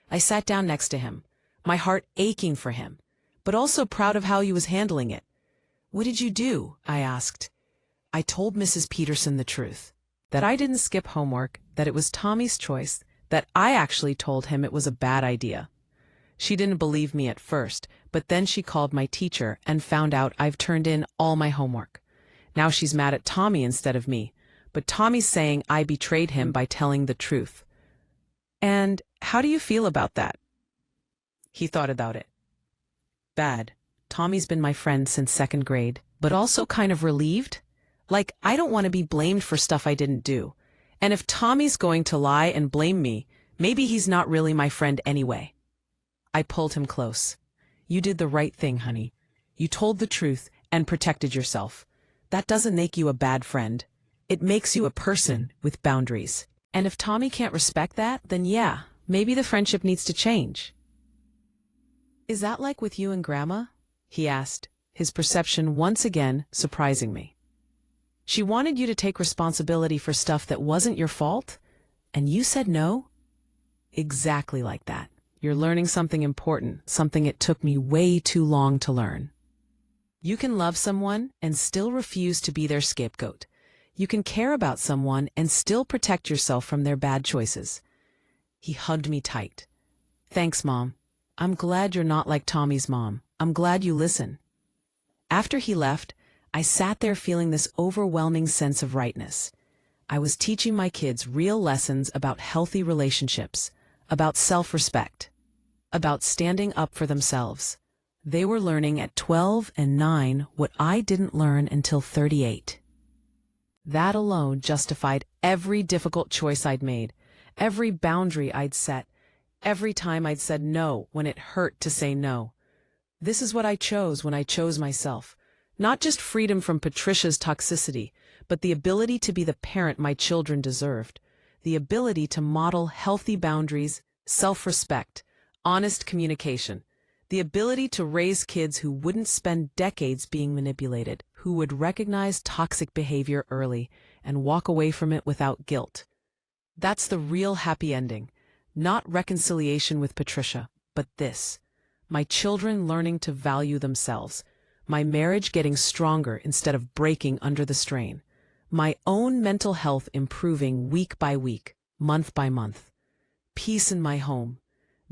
I sat down next to him, my heart aching for him, but also proud of how he was handling it. "What did you do?" I asked. I told Mrs. Peterson the truth, that I didn't skip homework, that it was Tommy's choice, that I actually told him it was a bad idea. She didn't believe me at first, but then she called my teacher and found out I've turned in all my homework. Now she's mad at Tommy instead of me, but Tommy's saying I betrayed him by telling the truth. "And how do you feel about that?" He thought about it. "Bad. Tommy's been my friend since 2nd grade, but also kind of relieved. Like, I don't want to be blamed for stuff I didn't do. And if Tommy's going to lie and blame me, maybe he's not really my friend anyway." I pulled him close. "You did the right thing, honey. You told the truth and protected yourself. That doesn't make you a bad friend. It makes you a person with boundaries. And if Tommy can't respect that, then yeah, maybe the friendship needs to change." "Is that like with you and Grandma?" he asked, his perception once again surprising me. "She wanted you to take responsibility for stuff that wasn't your fault, and you said no?" "Exactly like that. You're learning something important, something it took me way too long to learn. You can love someone and still refuse to be their scapegoat. You can care about someone and still protect yourself from their bad choices." He hugged me tight. "Thanks, Mom. I'm glad you're not like Tommy's mom. I'm glad you listen." After he left, I sat there feeling this overwhelming sense of rightness. I was teaching my kids real lessons about healthy relationships, about self-respect, about standing up for themselves. They were learning at 12 and 9 what I didn't learn until 38. That alone justified every difficult choice I'd made, every boundary I'd set, every time I'd said no when it hurt to say no. This is what I chose when I chose myself. Not just freedom from Patricia's toxicity, but the ability to be the parent my children deserved, the ability to model healthy boundaries, self-respect, honest communication, the ability to raise kids who wouldn't spend decades being manipulated, who would recognize toxic behavior early and walk away from it without guilt. That's the real happy ending, not reconciliation with Patricia, but this: my children learning to value themselves, my marriage getting stronger instead of breaking under the strain, my own mental health improving week by week, month by month, peace in my home,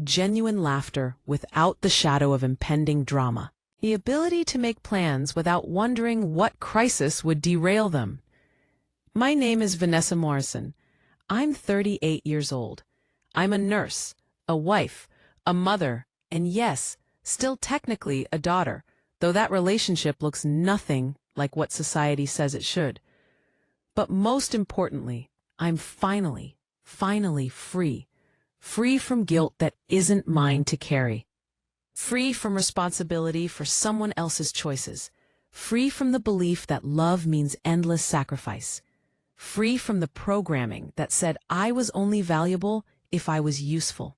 genuine laughter without the shadow of impending drama, the ability to make plans without wondering what crisis would derail them. My name is Vanessa Morrison. I'm 38 years old. I'm a nurse, a wife, a mother, and yes, still technically a daughter, though that relationship looks nothing like what society says it should. But most importantly, I'm finally free. Free from guilt that isn't mine to carry. Free from responsibility for someone else's choices. Free from the belief that love means endless sacrifice. Free from the programming that said I was only valuable if I was useful,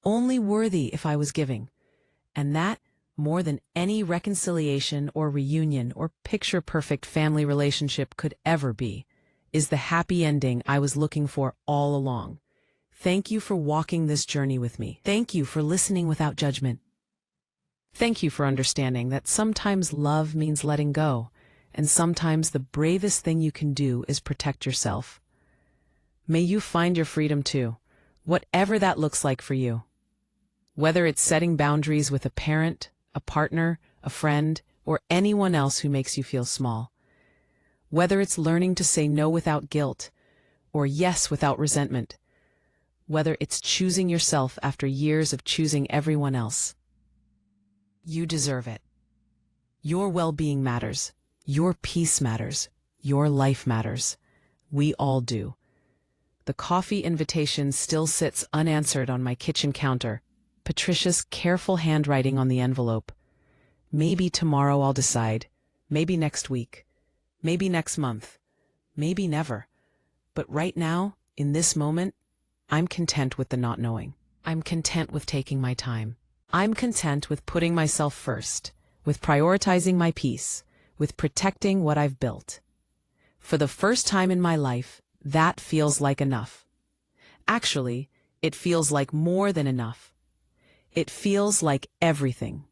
only worthy if I was giving. And that, more than any reconciliation or reunion or picture-perfect family relationship could ever be, is the happy ending I was looking for all along. Thank you for walking this journey with me. Thank you for listening without judgment. Thank you for understanding that sometimes love means letting go, and sometimes the bravest thing you can do is protect yourself. May you find your freedom too, whatever that looks like for you. Whether it's setting boundaries with a parent, a partner, a friend, or anyone else who makes you feel small. Whether it's learning to say no without guilt, or yes without resentment. Whether it's choosing yourself after years of choosing everyone else. You deserve it. Your well-being matters. Your peace matters. Your life matters. We all do. The coffee invitation still sits unanswered on my kitchen counter, Patricia's careful handwriting on the envelope. Maybe tomorrow I'll decide. Maybe next week. Maybe next month. Maybe never. But right now, in this moment, I'm content with the not knowing. I'm content with taking my time. I'm content with putting myself first, with prioritizing my peace, with protecting what I've built. For the first time in my life, that feels like enough. Actually, it feels like more than enough. It feels like everything.